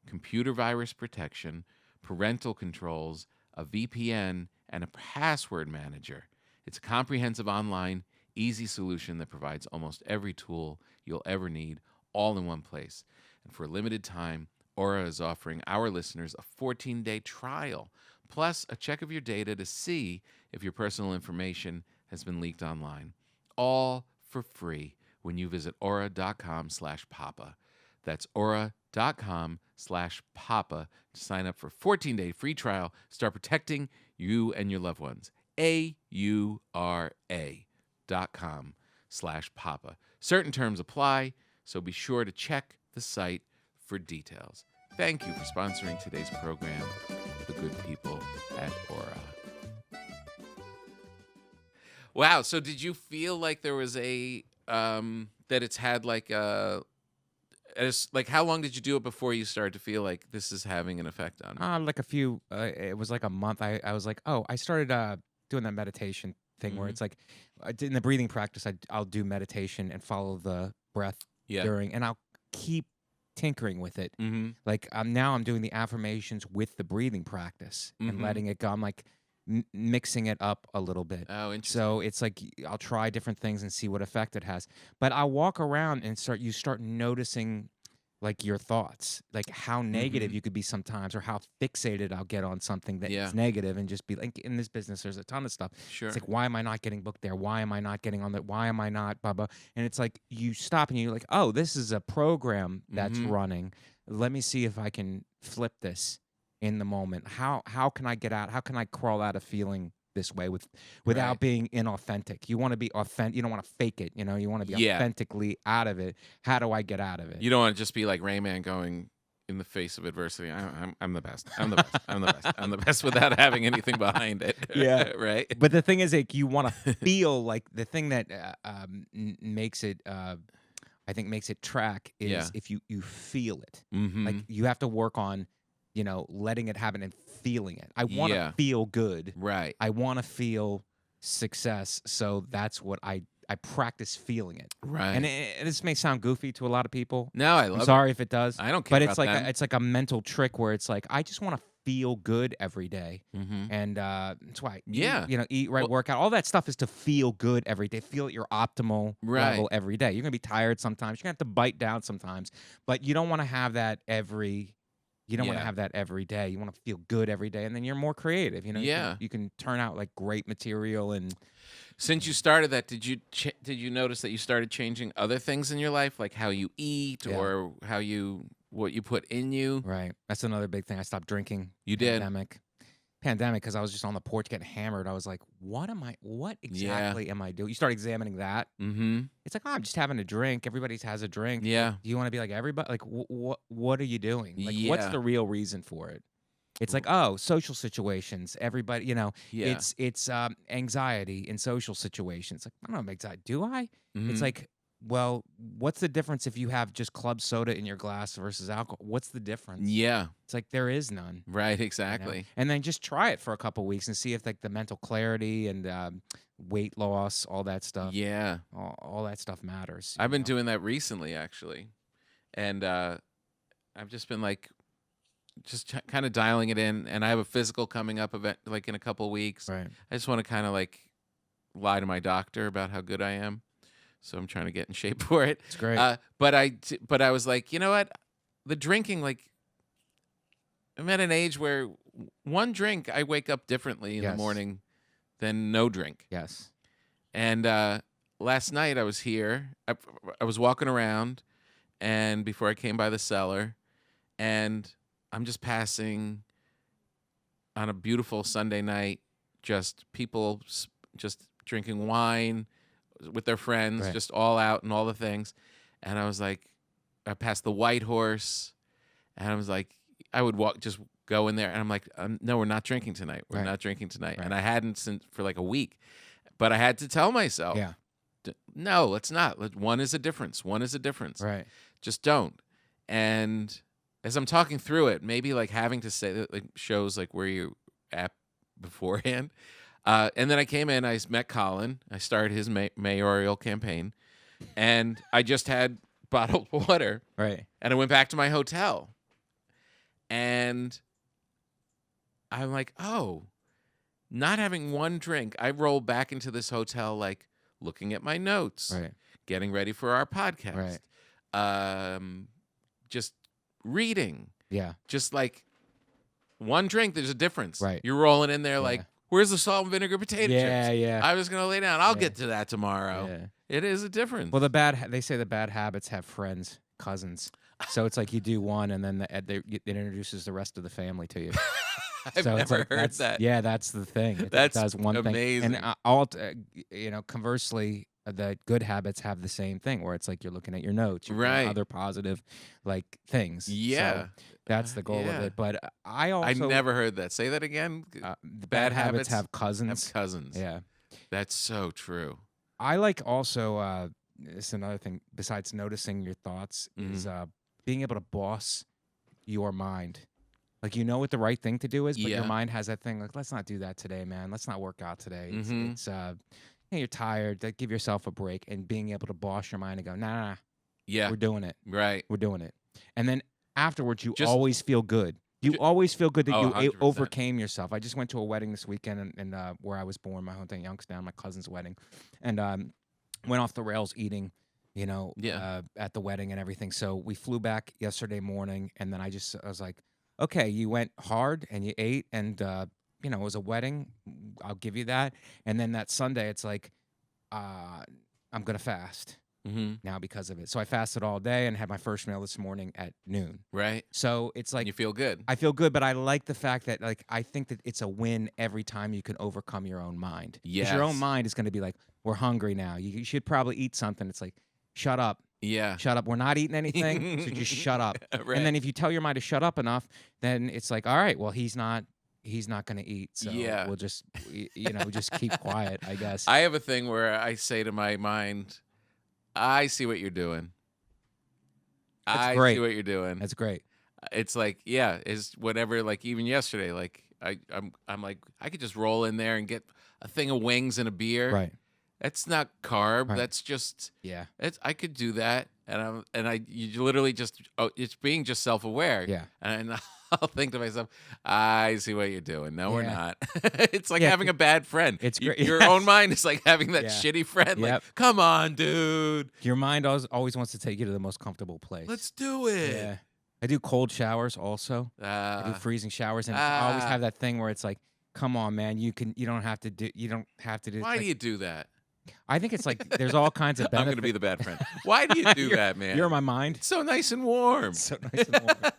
Speaker 2: computer virus protection, parental controls, a VPN, and a password manager. It's a comprehensive online, easy solution that provides almost every tool you'll ever need, all in one place. And for a limited time, Aura is offering our listeners a 14-day trial, plus a check of your data to see if your personal information has been leaked online. All for free when you visit aura.com/papa. That's aura.com/papa to sign up for a 14-day free trial. Start protecting you and your loved ones. aura.com/papa. Certain terms apply, so be sure to check the site for details. Thank you for sponsoring today's program, the good people at Aura. Wow, so did you feel like there was a that it's had like a like how long did you do it before you started to feel like this is having an effect on me?
Speaker 4: Like a few. It was like a month. I was like, oh, I started doing that meditation thing where
Speaker 2: Mhm.
Speaker 4: it's like in the breathing practice. I'll do meditation and follow the breath
Speaker 2: Yeah.
Speaker 4: during, and I'll keep tinkering with it.
Speaker 2: Mm-hmm.
Speaker 4: Like now I'm doing the affirmations with the breathing practice and
Speaker 2: Mhm.
Speaker 4: letting it go. I'm like mixing it up a little bit.
Speaker 2: Oh, interesting.
Speaker 4: So it's like I'll try different things and see what effect it has. But I'll walk around and you start noticing like your thoughts, like how negative
Speaker 2: Mhm.
Speaker 4: you could be sometimes, or how fixated I'll get on something that
Speaker 2: Yeah.
Speaker 4: is negative, and just be like, in this business, there's a ton of stuff.
Speaker 2: Sure.
Speaker 4: It's like, why am I not getting booked there? Why am I not getting on that? Why am I not blah blah? And it's like you stop and you're like, oh, this is a program that's
Speaker 2: Mhm.
Speaker 4: running. Let me see if I can flip this in the moment. How can I get out? How can I crawl out of feeling this way without
Speaker 2: Right.
Speaker 4: being inauthentic? You want to be authentic. You don't want to fake it. You know, you want to be
Speaker 2: Yeah.
Speaker 4: authentically out of it. How do I get out of it?
Speaker 2: You don't want to just be like Rayman going in the face of adversity. I'm the best. I'm the best. I'm the best. I'm the best without having anything behind it.
Speaker 4: Yeah.
Speaker 2: Right.
Speaker 4: But the thing is, like, you want to feel like the thing that makes it, I think, makes it track is
Speaker 2: Yeah.
Speaker 4: if you feel it.
Speaker 2: Mm-hmm.
Speaker 4: Like you have to work on, letting it happen and feeling it. I want to
Speaker 2: Yeah.
Speaker 4: feel good.
Speaker 2: Right.
Speaker 4: I want to feel success. So that's what I practice feeling it.
Speaker 2: Right.
Speaker 4: And this may sound goofy to a lot of people.
Speaker 2: No, I
Speaker 4: I'm
Speaker 2: love it.
Speaker 4: sorry if it does.
Speaker 2: I don't care
Speaker 4: But it's
Speaker 2: about
Speaker 4: like
Speaker 2: them.
Speaker 4: it's like a mental trick where it's like I just want to feel good every day.
Speaker 2: Mm-hmm.
Speaker 4: And that's why,
Speaker 2: Yeah.
Speaker 4: eat right,
Speaker 2: Well-
Speaker 4: work out. All that stuff is to feel good every day. Feel at your optimal
Speaker 2: Right.
Speaker 4: level every day. You're gonna be tired sometimes. You're gonna have to bite down sometimes, but you don't want to have that every. You don't want to
Speaker 2: Yeah.
Speaker 4: have that every day. You want to feel good every day, and then you're more creative.
Speaker 2: Yeah.
Speaker 4: You can turn out like great material. And
Speaker 2: Since you started that, did you notice that you started changing other things in your life, like how you eat
Speaker 4: Yeah.
Speaker 2: or what you put in you?
Speaker 4: right, that's another big thing. I stopped drinking.
Speaker 2: You did.
Speaker 4: Pandemic, because I was just on the porch getting hammered. I was like, what exactly am I doing? You start examining that.
Speaker 2: Mm-hmm.
Speaker 4: It's like, oh, I'm just having a drink. Everybody has a drink.
Speaker 2: Yeah.
Speaker 4: Do you want to be like everybody? Like, what are you doing? Like, what's
Speaker 2: Yeah.
Speaker 4: the real reason for it? It's like, oh, social situations. Everybody,
Speaker 2: Yeah.
Speaker 4: it's anxiety in social situations. Like, I don't have anxiety. Do I?
Speaker 2: Mhm.
Speaker 4: It's like, well, what's the difference if you have just club soda in your glass versus alcohol? What's the difference?
Speaker 2: Yeah.
Speaker 4: It's like there is none.
Speaker 2: Right.
Speaker 4: you know?
Speaker 2: Exactly.
Speaker 4: And then just try it for a couple weeks and see if like the mental clarity and weight loss, all that stuff,
Speaker 2: Yeah.
Speaker 4: all that stuff matters.
Speaker 2: I've been
Speaker 4: know?
Speaker 2: doing that recently, actually, and I've just been like, kind of dialing it in. And I have a physical coming up like in a couple weeks.
Speaker 4: Right.
Speaker 2: I just want to kind of like lie to my doctor about how good I am, so I'm trying to get in shape for it.
Speaker 4: It's great.
Speaker 2: But I was like, you know what, the drinking, like, I'm at an age where one drink I wake up differently in the
Speaker 4: Yes.
Speaker 2: morning than no drink.
Speaker 4: Yes.
Speaker 2: And last night I was here. I was walking around, and before I came by the cellar, and I'm just passing on a beautiful Sunday night, just people just drinking wine with their friends,
Speaker 4: Right.
Speaker 2: just all out and all the things. And I was like, I passed the White Horse, and I was like, I would just go in there, and I'm like, no, we're not drinking tonight. We're
Speaker 4: Right.
Speaker 2: not drinking tonight.
Speaker 4: Right.
Speaker 2: And I hadn't since for like a week, but I had to tell myself,
Speaker 4: Yeah.
Speaker 2: no, let's not. One is a difference. One is a difference.
Speaker 4: Right.
Speaker 2: Just don't. And as I'm talking through it, maybe like having to say that, like, shows like where you're at beforehand. And then I came in, I met Colin. I started his mayoral campaign, and I just had bottled water,
Speaker 4: Right.
Speaker 2: and I went back to my hotel. And I'm like, oh, not having one drink. I rolled back into this hotel, like looking at my notes,
Speaker 4: Right.
Speaker 2: getting ready for our podcast, just reading,
Speaker 4: Yeah.
Speaker 2: just like one drink. There's a difference.
Speaker 4: Right.
Speaker 2: You're rolling in there
Speaker 4: Yeah.
Speaker 2: like, where's the salt and vinegar potato
Speaker 4: Yeah.
Speaker 2: chips?
Speaker 4: Yeah.
Speaker 2: I was gonna lay down. I'll
Speaker 4: Yeah.
Speaker 2: get to that tomorrow.
Speaker 4: Yeah.
Speaker 2: It is a difference.
Speaker 4: Well, they say the bad habits have friends, cousins. So it's like you do one, and then it introduces the rest of the family to you.
Speaker 2: I've
Speaker 4: So it's
Speaker 2: never
Speaker 4: like,
Speaker 2: heard
Speaker 4: that's,
Speaker 2: that.
Speaker 4: Yeah, that's the thing. It
Speaker 2: That's
Speaker 4: does one
Speaker 2: amazing.
Speaker 4: thing. And conversely, the good habits have the same thing, where it's like you're looking at your notes, you're doing
Speaker 2: Right.
Speaker 4: other positive like things.
Speaker 2: Yeah.
Speaker 4: So that's the goal
Speaker 2: Yeah.
Speaker 4: of it. But I also
Speaker 2: I never heard that. Say that again.
Speaker 4: the bad habits have cousins.
Speaker 2: Have cousins.
Speaker 4: Yeah.
Speaker 2: That's so true.
Speaker 4: I like also this is another thing besides noticing your thoughts is being able to boss your mind. Like, you know what the right thing to do is, but your
Speaker 2: Yeah.
Speaker 4: mind has that thing like, let's not do that today, man. Let's not work out today.
Speaker 2: Mhm.
Speaker 4: It's you're tired. Like, give yourself a break, and being able to boss your mind and go, nah,
Speaker 2: Yeah.
Speaker 4: we're doing it.
Speaker 2: Right.
Speaker 4: We're doing it. And then afterwards, you
Speaker 2: Just-
Speaker 4: always feel good. You
Speaker 2: Ju-
Speaker 4: always feel good that
Speaker 2: Oh,
Speaker 4: you
Speaker 2: 100%.
Speaker 4: overcame yourself. I just went to a wedding this weekend, and where I was born, my hometown, Youngstown, my cousin's wedding, and went off the rails eating, at the wedding and everything. So we flew back yesterday morning, and then I was like, okay, you went hard and you ate, and it was a wedding. I'll give you that. And then that Sunday, it's like, I'm gonna fast
Speaker 2: Mm-hmm.
Speaker 4: now because of it. So I fasted all day and had my first meal this morning at noon.
Speaker 2: Right.
Speaker 4: So it's like
Speaker 2: You feel good.
Speaker 4: I feel good, but I like the fact that, like, I think that it's a win every time you can overcome your own mind. 'Cause your own
Speaker 2: Yes.
Speaker 4: mind is going to be like, we're hungry now. You should probably eat something. It's like, shut up.
Speaker 2: Yeah.
Speaker 4: Shut up. We're not eating anything, so just shut up.
Speaker 2: Right.
Speaker 4: And then if you tell your mind to shut up enough, then it's like, all right, well, he's not going to eat. So
Speaker 2: Yeah.
Speaker 4: we'll just, just keep quiet, I guess.
Speaker 2: I have a thing where I say to my mind, I see what you're doing. I
Speaker 4: great.
Speaker 2: see what you're doing.
Speaker 4: That's great.
Speaker 2: It's like, yeah, it's whatever. Like, even yesterday, like I'm like, I could just roll in there and get a thing of wings and a beer.
Speaker 4: Right.
Speaker 2: That's not carb.
Speaker 4: Right.
Speaker 2: That's just,
Speaker 4: Yeah.
Speaker 2: I could do that. You literally just, it's being just self-aware.
Speaker 4: Yeah.
Speaker 2: And I'll think to myself, I see what you're doing. No, we're
Speaker 4: Yeah.
Speaker 2: not. It's like
Speaker 4: Yeah,
Speaker 2: having a bad friend.
Speaker 4: it's great.
Speaker 2: Your
Speaker 4: Yes.
Speaker 2: own mind is like having that
Speaker 4: Yeah.
Speaker 2: shitty friend. Like,
Speaker 4: Yep.
Speaker 2: come on, dude.
Speaker 4: Your mind always wants to take you to the most comfortable place.
Speaker 2: Let's do it.
Speaker 4: Yeah. I do cold showers also. I do freezing showers, and I always have that thing where it's like, come on, man, you don't have to do
Speaker 2: Why
Speaker 4: like,
Speaker 2: do you do that?
Speaker 4: I think it's like there's all kinds of
Speaker 2: I'm
Speaker 4: benefits.
Speaker 2: going to be the bad friend. Why do you do that, man?
Speaker 4: You're my mind.
Speaker 2: It's so nice and warm.
Speaker 4: It's so nice and warm.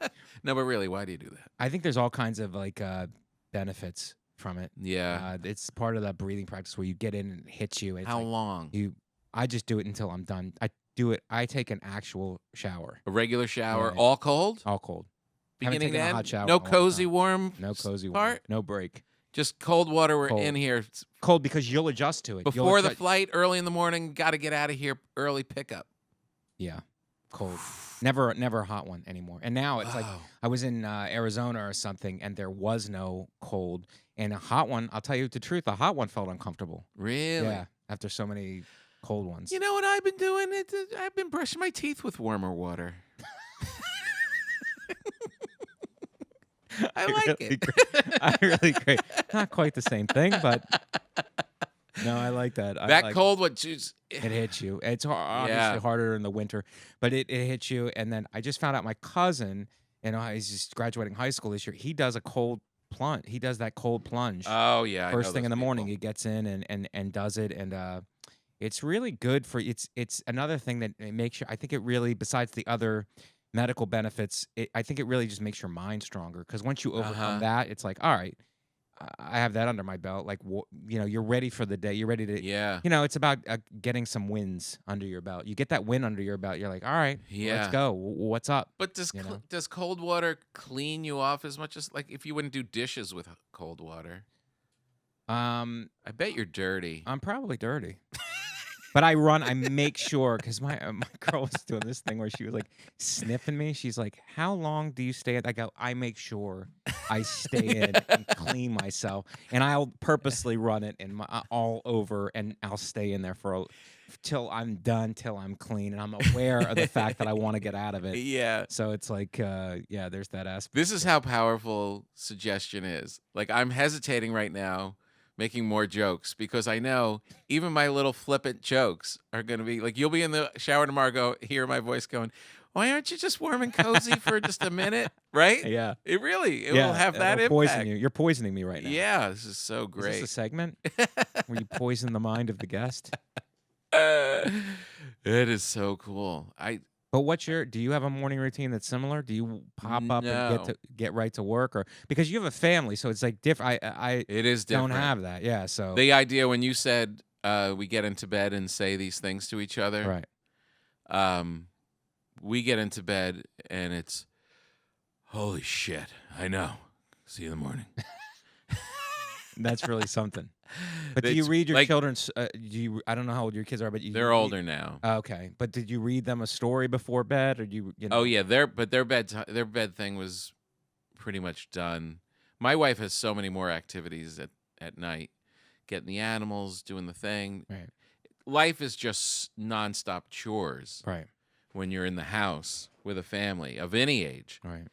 Speaker 2: No, but really, why do you do that?
Speaker 4: I think there's all kinds of like benefits from it.
Speaker 2: Yeah.
Speaker 4: It's part of that breathing practice where you get in and it hits you. It's
Speaker 2: How
Speaker 4: like
Speaker 2: long?
Speaker 4: I just do it until I'm done. I take an actual shower,
Speaker 2: A regular shower,
Speaker 4: Yeah.
Speaker 2: all cold?
Speaker 4: all cold. Haven't
Speaker 2: Beginning to
Speaker 4: taken a
Speaker 2: end?
Speaker 4: hot shower
Speaker 2: No
Speaker 4: in a long
Speaker 2: cozy
Speaker 4: time.
Speaker 2: warm
Speaker 4: No cozy
Speaker 2: part?
Speaker 4: water. No break.
Speaker 2: Just cold water. We're
Speaker 4: Cold.
Speaker 2: in here.
Speaker 4: Cold because you'll adjust to it. You'll
Speaker 2: Before the
Speaker 4: adjust-
Speaker 2: flight, early in the morning, got to get out of here early pickup.
Speaker 4: Yeah, cold. Never a hot one anymore. And now it's like
Speaker 2: Oh.
Speaker 4: I was in Arizona or something, and there was no cold. And a hot one, I'll tell you the truth, a hot one felt uncomfortable.
Speaker 2: Really?
Speaker 4: Yeah, after so many cold ones.
Speaker 2: You know what I've been doing? I've been brushing my teeth with warmer water. I like
Speaker 4: Really
Speaker 2: it.
Speaker 4: great. Really great. Not quite the same thing, but no, I like that. I
Speaker 2: That
Speaker 4: like
Speaker 2: cold one, jeez.
Speaker 4: it hits you. It's obviously
Speaker 2: Yeah.
Speaker 4: harder in the winter, but it hits you. And then I just found out my cousin, he's just graduating high school this year. He does a cold plunge. He does that cold plunge.
Speaker 2: Oh yeah. I know
Speaker 4: First thing
Speaker 2: those
Speaker 4: in the morning,
Speaker 2: people.
Speaker 4: he gets in and does it, and it's really good for it's another thing that it makes you. I think it really, besides the other medical benefits, I think it really just makes your mind stronger because once you overcome that, it's like, all right, I have that under my belt. Like, you're ready for the day. You're ready to,
Speaker 2: Yeah.
Speaker 4: it's about getting some wins under your belt. You get that win under your belt. You're like, all right, let's go. What's up?
Speaker 2: But does cold water clean you off as much as like if you wouldn't do dishes with cold water? I bet you're dirty.
Speaker 4: I'm probably dirty. But I make sure, because my girl was doing this thing where she was like sniffing me. She's like, how long do you stay in? I go, I make sure I stay in and clean myself. And I'll purposely run it all over, and I'll stay in there till I'm done, till I'm clean. And I'm aware of the fact that I want to get out of it.
Speaker 2: Yeah.
Speaker 4: So it's like, there's that aspect.
Speaker 2: This is how powerful suggestion is. Like, I'm hesitating right now making more jokes because I know even my little flippant jokes are going to be like, you'll be in the shower tomorrow, hear my voice going, why aren't you just warm and cozy for just a minute? Right?
Speaker 4: Yeah.
Speaker 2: It will have that impact.
Speaker 4: Poison you. You're poisoning me right now.
Speaker 2: Yeah, this is so great.
Speaker 4: Is this a segment where you poison the mind of the guest?
Speaker 2: It is so cool.
Speaker 4: But do you have a morning routine that's similar? Do you pop up and get right to work, or because you have a family, so it's like different?
Speaker 2: It is different.
Speaker 4: Don't have that. Yeah. So
Speaker 2: the idea when you said we get into bed and say these things to each other,
Speaker 4: right?
Speaker 2: We get into bed and it's holy shit. I know. See you in the morning.
Speaker 4: That's really something. But do you read your children's? I don't know how old your kids are, but
Speaker 2: they're older now.
Speaker 4: Okay, but did you read them a story before bed, or you know?
Speaker 2: Oh yeah, their bed thing was pretty much done. My wife has so many more activities at night, getting the animals, doing the thing.
Speaker 4: Right.
Speaker 2: Life is just nonstop chores.
Speaker 4: Right.
Speaker 2: When you're in the house with a family of any age.
Speaker 4: Right.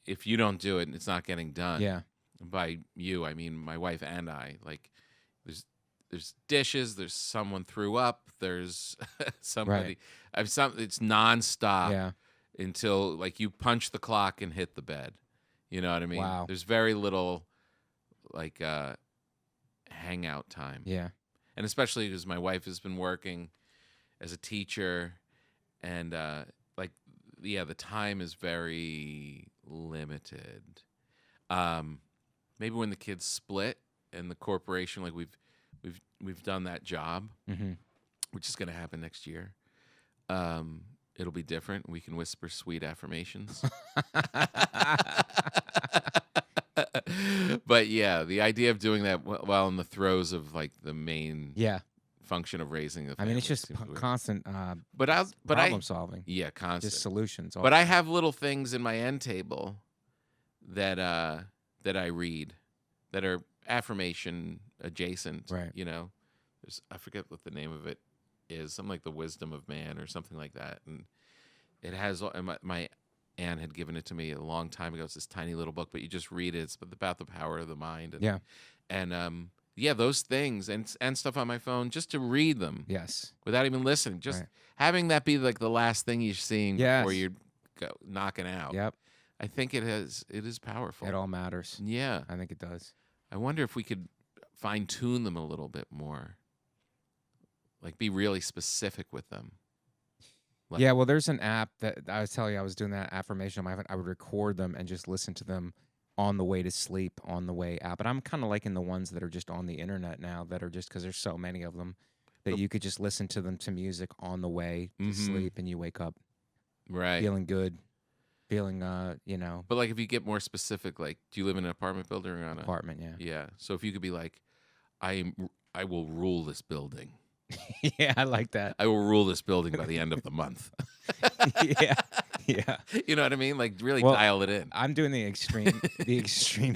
Speaker 2: If you don't do it, it's not getting done.
Speaker 4: Yeah.
Speaker 2: By you, I mean my wife and I. Like, there's dishes. There's someone threw up. There's somebody.
Speaker 4: Right.
Speaker 2: It's nonstop.
Speaker 4: Yeah.
Speaker 2: Until like you punch the clock and hit the bed. You know what I mean?
Speaker 4: Wow.
Speaker 2: There's very little like hangout time.
Speaker 4: Yeah.
Speaker 2: And especially because my wife has been working as a teacher, and the time is very limited. Maybe when the kids split and the corporation, like we've done that job, which is going to happen next year. It'll be different. We can whisper sweet affirmations. But yeah, the idea of doing that while in the throes of like the main function of raising a family.
Speaker 4: I mean, it's just constant problem solving.
Speaker 2: Yeah, constant.
Speaker 4: Just solutions.
Speaker 2: But I have little things in my end table that I read that are affirmation adjacent.
Speaker 4: Right.
Speaker 2: You know, I forget what the name of it is. Something like the wisdom of man or something like that. And it has, my aunt had given it to me a long time ago. It's this tiny little book, but you just read it. It's about the power of the mind. And, those things and stuff on my phone, just to read them.
Speaker 4: Yes.
Speaker 2: Without even listening. Just having that be like the last thing you're seeing before you're knocking out.
Speaker 4: Yep.
Speaker 2: I think it is powerful.
Speaker 4: It all matters.
Speaker 2: Yeah.
Speaker 4: I think it does.
Speaker 2: I wonder if we could fine-tune them a little bit more. Like, be really specific with them.
Speaker 4: Yeah, well, there's an app that I was telling you, I was doing that affirmation on my phone. I would record them and just listen to them on the way to sleep, on the way out. But I'm kind of liking the ones that are just on the internet now, that are just because there's so many of them that you could just listen to them to music on the way to sleep, and you wake up feeling good, feeling,
Speaker 2: But like, if you get more specific, like, do you live in an apartment building or on
Speaker 4: apartment? Yeah.
Speaker 2: Yeah. So if you could be like, I will rule this building.
Speaker 4: Yeah, I like that.
Speaker 2: I will rule this building by the end of the month.
Speaker 4: Yeah.
Speaker 2: You know what I mean? Like, really dial it in.
Speaker 4: I'm doing the extreme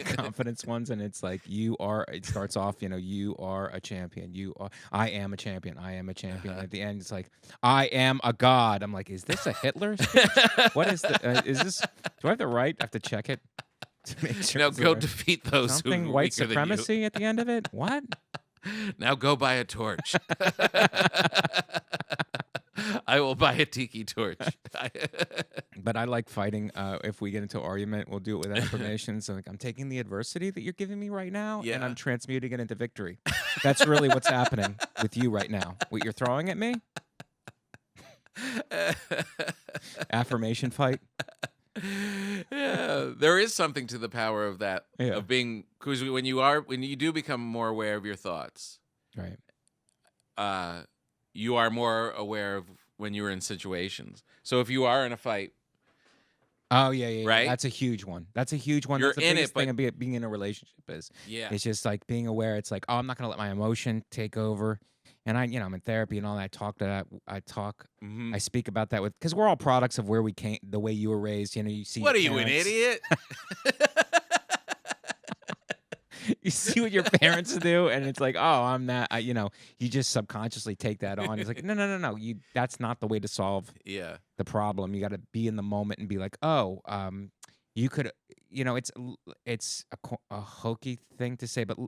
Speaker 4: confidence ones, and it's like it starts off, you are a champion. I am a champion. I am a champion. At the end, it's like, I am a god. I'm like, is this a Hitler speech? What is is this? Do I have the right? I have to check it to make sure.
Speaker 2: Now go defeat those
Speaker 4: something
Speaker 2: who are
Speaker 4: white
Speaker 2: weaker than you.
Speaker 4: supremacy at the end of it. What?
Speaker 2: Now go buy a torch. I will buy a tiki torch.
Speaker 4: But I like fighting. If we get into an argument, we'll do it with affirmations. Like, I'm taking the adversity that you're giving me right now, and I'm transmuting it into victory. That's really what's happening with you right now. What you're throwing at me? Affirmation fight.
Speaker 2: Yeah, there is something to the power of that.
Speaker 4: Yeah.
Speaker 2: Of being, because when you do become more aware of your thoughts,
Speaker 4: Right.
Speaker 2: you are more aware of when you're in situations. So if you are in a fight,
Speaker 4: Oh yeah.
Speaker 2: right?
Speaker 4: That's a huge one. That's a huge one.
Speaker 2: You're
Speaker 4: That's the
Speaker 2: in
Speaker 4: biggest
Speaker 2: it, but
Speaker 4: thing of being in a relationship is.
Speaker 2: yeah,
Speaker 4: It's just like being aware. It's like, oh, I'm not gonna let my emotion take over. And I'm in therapy and all that. I talk to that. I speak about that because we're all products of where we came, the way you were raised. You see.
Speaker 2: What are
Speaker 4: your
Speaker 2: you, an
Speaker 4: parents.
Speaker 2: idiot?
Speaker 4: You see what your parents do, and it's like, oh, I'm that. You just subconsciously take that on. It's like, no. That's not the way to solve
Speaker 2: Yeah.
Speaker 4: the problem. You got to be in the moment and be like, oh, you could, it's a hokey thing to say, but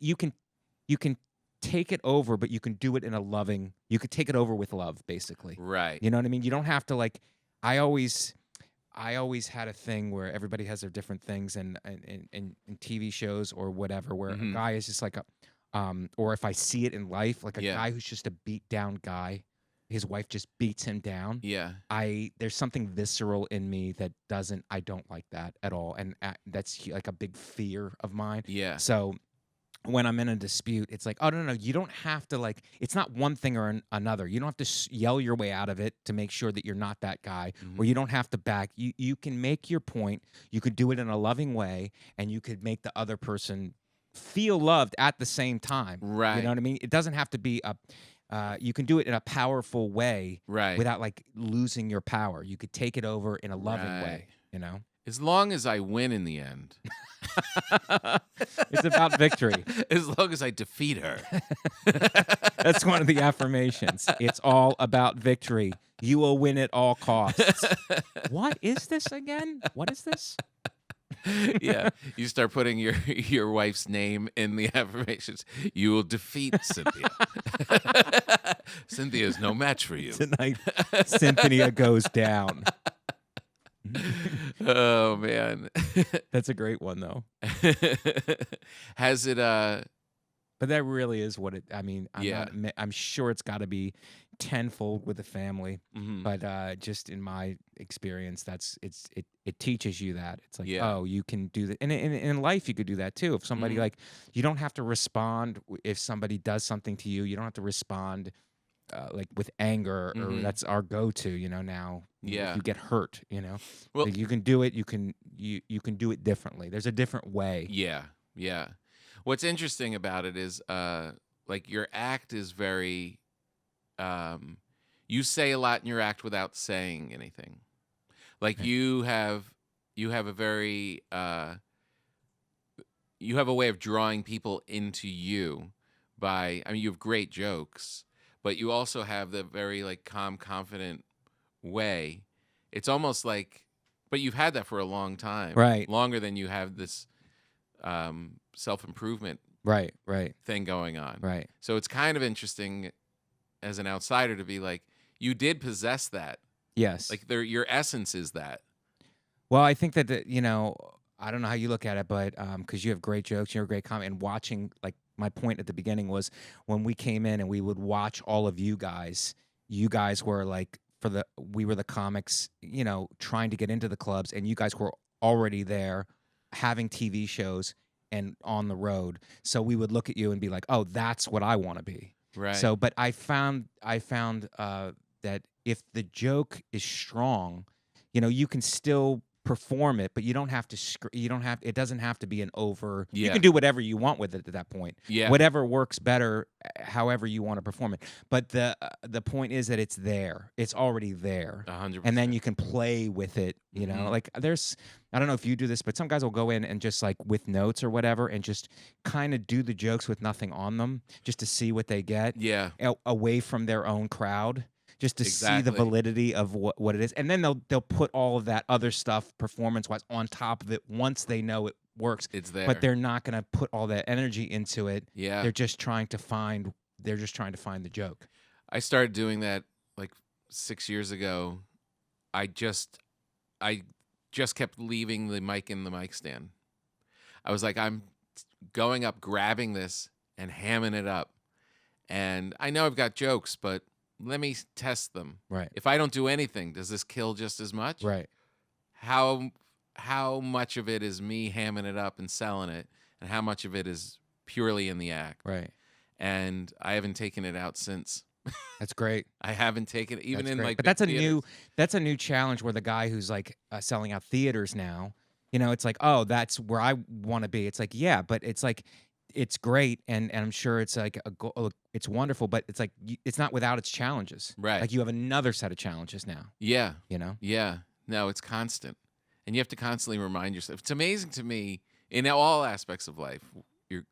Speaker 4: you can take it over, but you can do it in a loving. You could take it over with love, basically.
Speaker 2: Right.
Speaker 4: You know what I mean? You don't have to like. I always had a thing where everybody has their different things, and in TV shows or whatever, where a guy is just like or if I see it in life, like a guy who's just a beat down guy, his wife just beats him down.
Speaker 2: Yeah.
Speaker 4: There's something visceral in me that I don't like that at all, and that's like a big fear of mine.
Speaker 2: Yeah.
Speaker 4: So when I'm in a dispute, it's like, oh, no, you don't have to, like, it's not one thing or another. You don't have to yell your way out of it to make sure that you're not that guy, or you don't have to back. You can make your point. You could do it in a loving way, and you could make the other person feel loved at the same time.
Speaker 2: Right.
Speaker 4: You know what I mean? It doesn't have to be you can do it in a powerful way,
Speaker 2: Right.
Speaker 4: without, like, losing your power. You could take it over in a loving way,
Speaker 2: As long as I win in the end.
Speaker 4: It's about victory.
Speaker 2: As long as I defeat her.
Speaker 4: That's one of the affirmations. It's all about victory. You will win at all costs. What is this again? What is this?
Speaker 2: Yeah. You start putting your wife's name in the affirmations. You will defeat Cynthia. Cynthia is no match for you.
Speaker 4: Tonight, Cynthia goes down.
Speaker 2: Oh man.
Speaker 4: That's a great one though.
Speaker 2: Has it
Speaker 4: But that really is what it. I mean,
Speaker 2: Yeah.
Speaker 4: I'm sure it's got to be tenfold with the family.
Speaker 2: mhm.
Speaker 4: But just in my experience, it teaches you that it's like,
Speaker 2: Yeah.
Speaker 4: oh, you can do that. And in life, you could do that too. If somebody like, you don't have to respond if somebody does something to you. You don't have to respond like with anger, or that's our go-to. Now.
Speaker 2: Yeah.
Speaker 4: If you get hurt,
Speaker 2: Well-
Speaker 4: like you can do it. You can do it differently. There's a different way.
Speaker 2: Yeah. Yeah. What's interesting about it is like your act is very you say a lot in your act without saying anything. Like
Speaker 4: Right.
Speaker 2: you have a very you have a way of drawing people into you by, I mean, you have great jokes, but you also have the very like calm, confident way. It's almost like, but you've had that for a long time.
Speaker 4: Right.
Speaker 2: Longer than you have this self-improvement
Speaker 4: Right.
Speaker 2: thing going on.
Speaker 4: Right.
Speaker 2: So it's kind of interesting as an outsider to be like, you did possess that.
Speaker 4: Yes.
Speaker 2: Like your essence is that.
Speaker 4: Well, I think that I don't know how you look at it, but because you have great jokes, you're a great comic, and watching, like my point at the beginning was when we came in and we would watch all of you guys. You guys were like we were the comics, trying to get into the clubs, and you guys were already there, having TV shows and on the road. So we would look at you and be like, oh, that's what I want to be.
Speaker 2: Right.
Speaker 4: So, but I found that if the joke is strong, you can still perform it, but you don't have to. It doesn't have to be an over. You
Speaker 2: Yeah.
Speaker 4: can do whatever you want with it at that point.
Speaker 2: Yeah.
Speaker 4: Whatever works better, however you want to perform it. But the point is that it's there. It's already there.
Speaker 2: 100%.
Speaker 4: And then you can play with it.
Speaker 2: Mhm.
Speaker 4: Like I don't know if you do this, but some guys will go in and just like with notes or whatever, and just kind of do the jokes with nothing on them, just to see what they get.
Speaker 2: Yeah.
Speaker 4: Away from their own crowd, just to see the
Speaker 2: Exactly.
Speaker 4: validity of what it is, and then they'll put all of that other stuff performance-wise on top of it once they know it works.
Speaker 2: It's there.
Speaker 4: But they're not going to put all that energy into it.
Speaker 2: Yeah.
Speaker 4: They're just trying to find the joke.
Speaker 2: I started doing that like 6 years ago. I just kept leaving the mic in the mic stand. I was like, I'm going up, grabbing this, and hamming it up. And I know I've got jokes, but let me test them.
Speaker 4: Right.
Speaker 2: If I don't do anything, does this kill just as much?
Speaker 4: Right.
Speaker 2: How much of it is me hamming it up and selling it, and how much of it is purely in the act?
Speaker 4: Right.
Speaker 2: And I haven't taken it out since.
Speaker 4: That's great.
Speaker 2: I haven't taken it even
Speaker 4: That's
Speaker 2: in
Speaker 4: great.
Speaker 2: like.
Speaker 4: But
Speaker 2: big
Speaker 4: that's a new challenge where the guy who's like selling out theaters now, it's like, oh, that's where I want to be. It's like, yeah, but it's like, it's great, and I'm sure it's like it's wonderful, but it's like it's not without its challenges.
Speaker 2: Right.
Speaker 4: Like you have another set of challenges now.
Speaker 2: Yeah.
Speaker 4: You know.
Speaker 2: Yeah. No, it's constant. And you have to constantly remind yourself. It's amazing to me in all aspects of life, your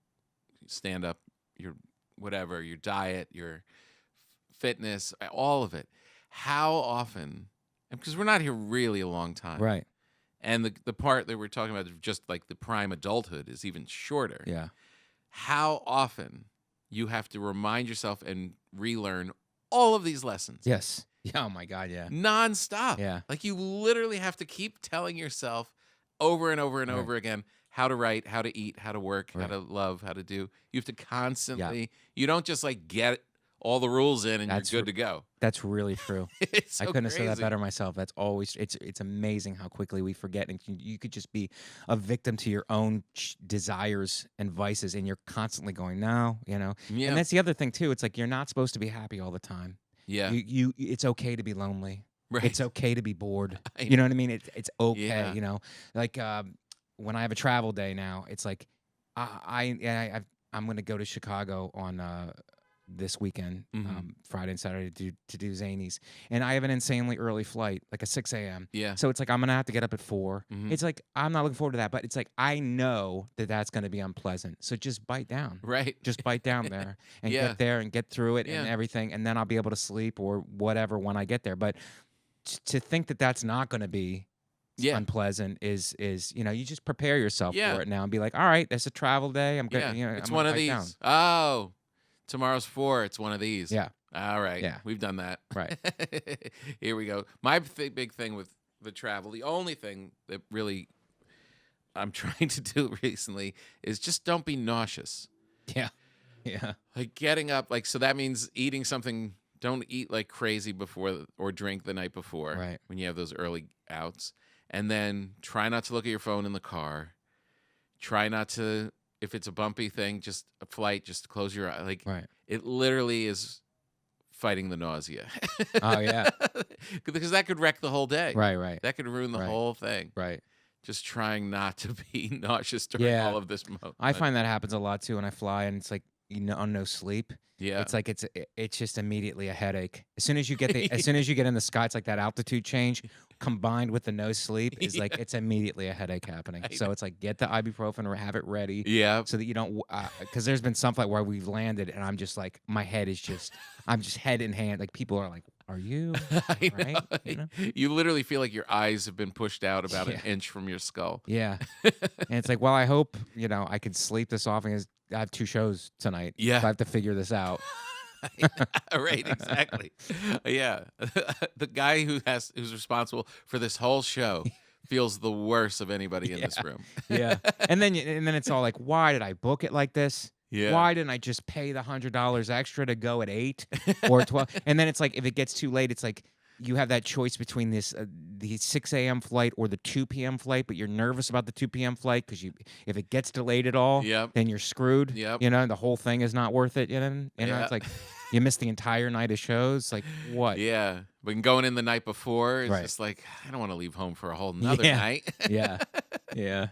Speaker 2: stand up, your whatever, your diet, your fitness, all of it. How often, because we're not here really a long time.
Speaker 4: Right.
Speaker 2: And the part that we're talking about, just like the prime adulthood, is even shorter.
Speaker 4: Yeah.
Speaker 2: How often you have to remind yourself and relearn all of these lessons.
Speaker 4: Yes. Yeah. Oh my God. Yeah.
Speaker 2: Nonstop.
Speaker 4: Yeah.
Speaker 2: Like you literally have to keep telling yourself over and over and
Speaker 4: Right.
Speaker 2: over again how to write, how to eat, how to work, how
Speaker 4: Right.
Speaker 2: to love, how to do. You have to constantly, you don't just like get all the rules in and
Speaker 4: That's
Speaker 2: you're good to go.
Speaker 4: That's really true.
Speaker 2: It's so
Speaker 4: I couldn't have said that
Speaker 2: crazy.
Speaker 4: better myself. That's always it's amazing how quickly we forget, and you could just be a victim to your own desires and vices, and you're constantly going no,
Speaker 2: Yeah.
Speaker 4: And that's the other thing too. It's like you're not supposed to be happy all the time.
Speaker 2: Yeah.
Speaker 4: It's okay to be lonely.
Speaker 2: Right.
Speaker 4: It's okay to be bored.
Speaker 2: I
Speaker 4: You know what I mean? It's okay.
Speaker 2: Yeah.
Speaker 4: Like when I have a travel day now, it's like I'm going to go to Chicago on this weekend, Friday and Saturday, to do Zanies, and I have an insanely early flight, like a 6 a.m.
Speaker 2: Yeah.
Speaker 4: So it's like I'm gonna have to get up at 4.
Speaker 2: Mhm.
Speaker 4: It's like I'm not looking forward to that, but it's like I know that that's gonna be unpleasant. So just bite down.
Speaker 2: Right.
Speaker 4: Just bite down there and
Speaker 2: Yeah.
Speaker 4: get there and get through it and
Speaker 2: Yeah.
Speaker 4: everything, and then I'll be able to sleep or whatever when I get there. But to think that that's not going to be
Speaker 2: Yeah.
Speaker 4: unpleasant is you just prepare yourself
Speaker 2: Yeah.
Speaker 4: for it now and be like, all right, it's a travel day. I'm good.
Speaker 2: Yeah.
Speaker 4: I'm
Speaker 2: It's
Speaker 4: gonna
Speaker 2: one of
Speaker 4: bite
Speaker 2: these.
Speaker 4: down.
Speaker 2: Oh, tomorrow's 4. It's one of these.
Speaker 4: Yeah.
Speaker 2: All right.
Speaker 4: Yeah.
Speaker 2: We've done that.
Speaker 4: Right.
Speaker 2: Here we go. My big thing with the travel, the only thing that really I'm trying to do recently is just don't be nauseous.
Speaker 4: Yeah. Yeah.
Speaker 2: Like getting up, like, so that means eating something. Don't eat like crazy before or drink the night before.
Speaker 4: Right.
Speaker 2: When you have those early outs. And then try not to look at your phone in the car. Try not to, if it's a bumpy thing, just a flight, just close your eye. Like,
Speaker 4: Right.
Speaker 2: it literally is fighting the nausea.
Speaker 4: Oh, yeah.
Speaker 2: Because that could wreck the whole day.
Speaker 4: Right. Right.
Speaker 2: That could ruin the
Speaker 4: Right.
Speaker 2: whole thing.
Speaker 4: Right.
Speaker 2: Just trying not to be nauseous during
Speaker 4: Yeah.
Speaker 2: all of this moment.
Speaker 4: I find that happens a lot too when I fly, and it's like on no sleep.
Speaker 2: Yeah.
Speaker 4: It's like it's just immediately a headache. As soon as you get as soon as you get in the sky, it's like that altitude change combined with the no sleep is like it's immediately a headache happening. So it's like get the ibuprofen or have it ready.
Speaker 2: Yeah.
Speaker 4: So that you don't, because there's been some flight where we've landed and I'm just like my head is I'm just head in hand. Like people are like, "Are you
Speaker 2: I
Speaker 4: right?"
Speaker 2: know.
Speaker 4: You know?
Speaker 2: You literally feel like your eyes have been pushed out about an
Speaker 4: Yeah.
Speaker 2: inch from your skull.
Speaker 4: Yeah. And it's like, well, I hope I could sleep this off because I have 2 shows tonight.
Speaker 2: Yeah.
Speaker 4: So I have to figure this out.
Speaker 2: Right, exactly. Yeah. The guy who's responsible for this whole show feels the worst of anybody in this room.
Speaker 4: Yeah. And then it's all like, why did I book it like this?
Speaker 2: Yeah.
Speaker 4: Why didn't I just pay the $100 extra to go at 8 or 12? And then it's like, if it gets too late, it's like you have that choice between the 6 a.m. flight or the 2 p.m. flight, but you're nervous about the 2 p.m. flight because if it gets delayed at all,
Speaker 2: Yep.
Speaker 4: then you're screwed.
Speaker 2: Yep.
Speaker 4: The whole thing is not worth it.
Speaker 2: Yeah.
Speaker 4: It's like you miss the entire night of shows. Like what?
Speaker 2: Yeah. But going in the night before, it's
Speaker 4: Right.
Speaker 2: just like, I don't want to leave home for a whole nother
Speaker 4: Yeah.
Speaker 2: night.
Speaker 4: Yeah. Yeah.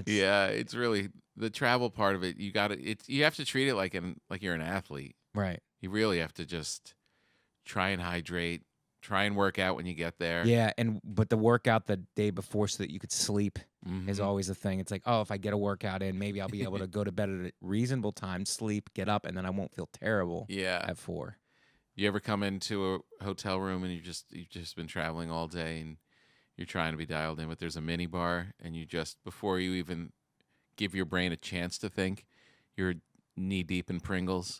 Speaker 2: Yeah, it's really the travel part of it. You have to treat it like you're an athlete.
Speaker 4: Right.
Speaker 2: You really have to just try and hydrate, try and work out when you get there.
Speaker 4: Yeah, but the workout the day before so that you could sleep is
Speaker 2: Mhm.
Speaker 4: always the thing. It's like, oh, if I get a workout in, maybe I'll be able to go to bed at a reasonable time, sleep, get up, and then I won't feel terrible
Speaker 2: Yeah.
Speaker 4: at 4.
Speaker 2: You ever come into a hotel room and you've just been traveling all day and you're trying to be dialed in, but there's a mini bar and you just, before you even give your brain a chance to think, you're knee deep in Pringles.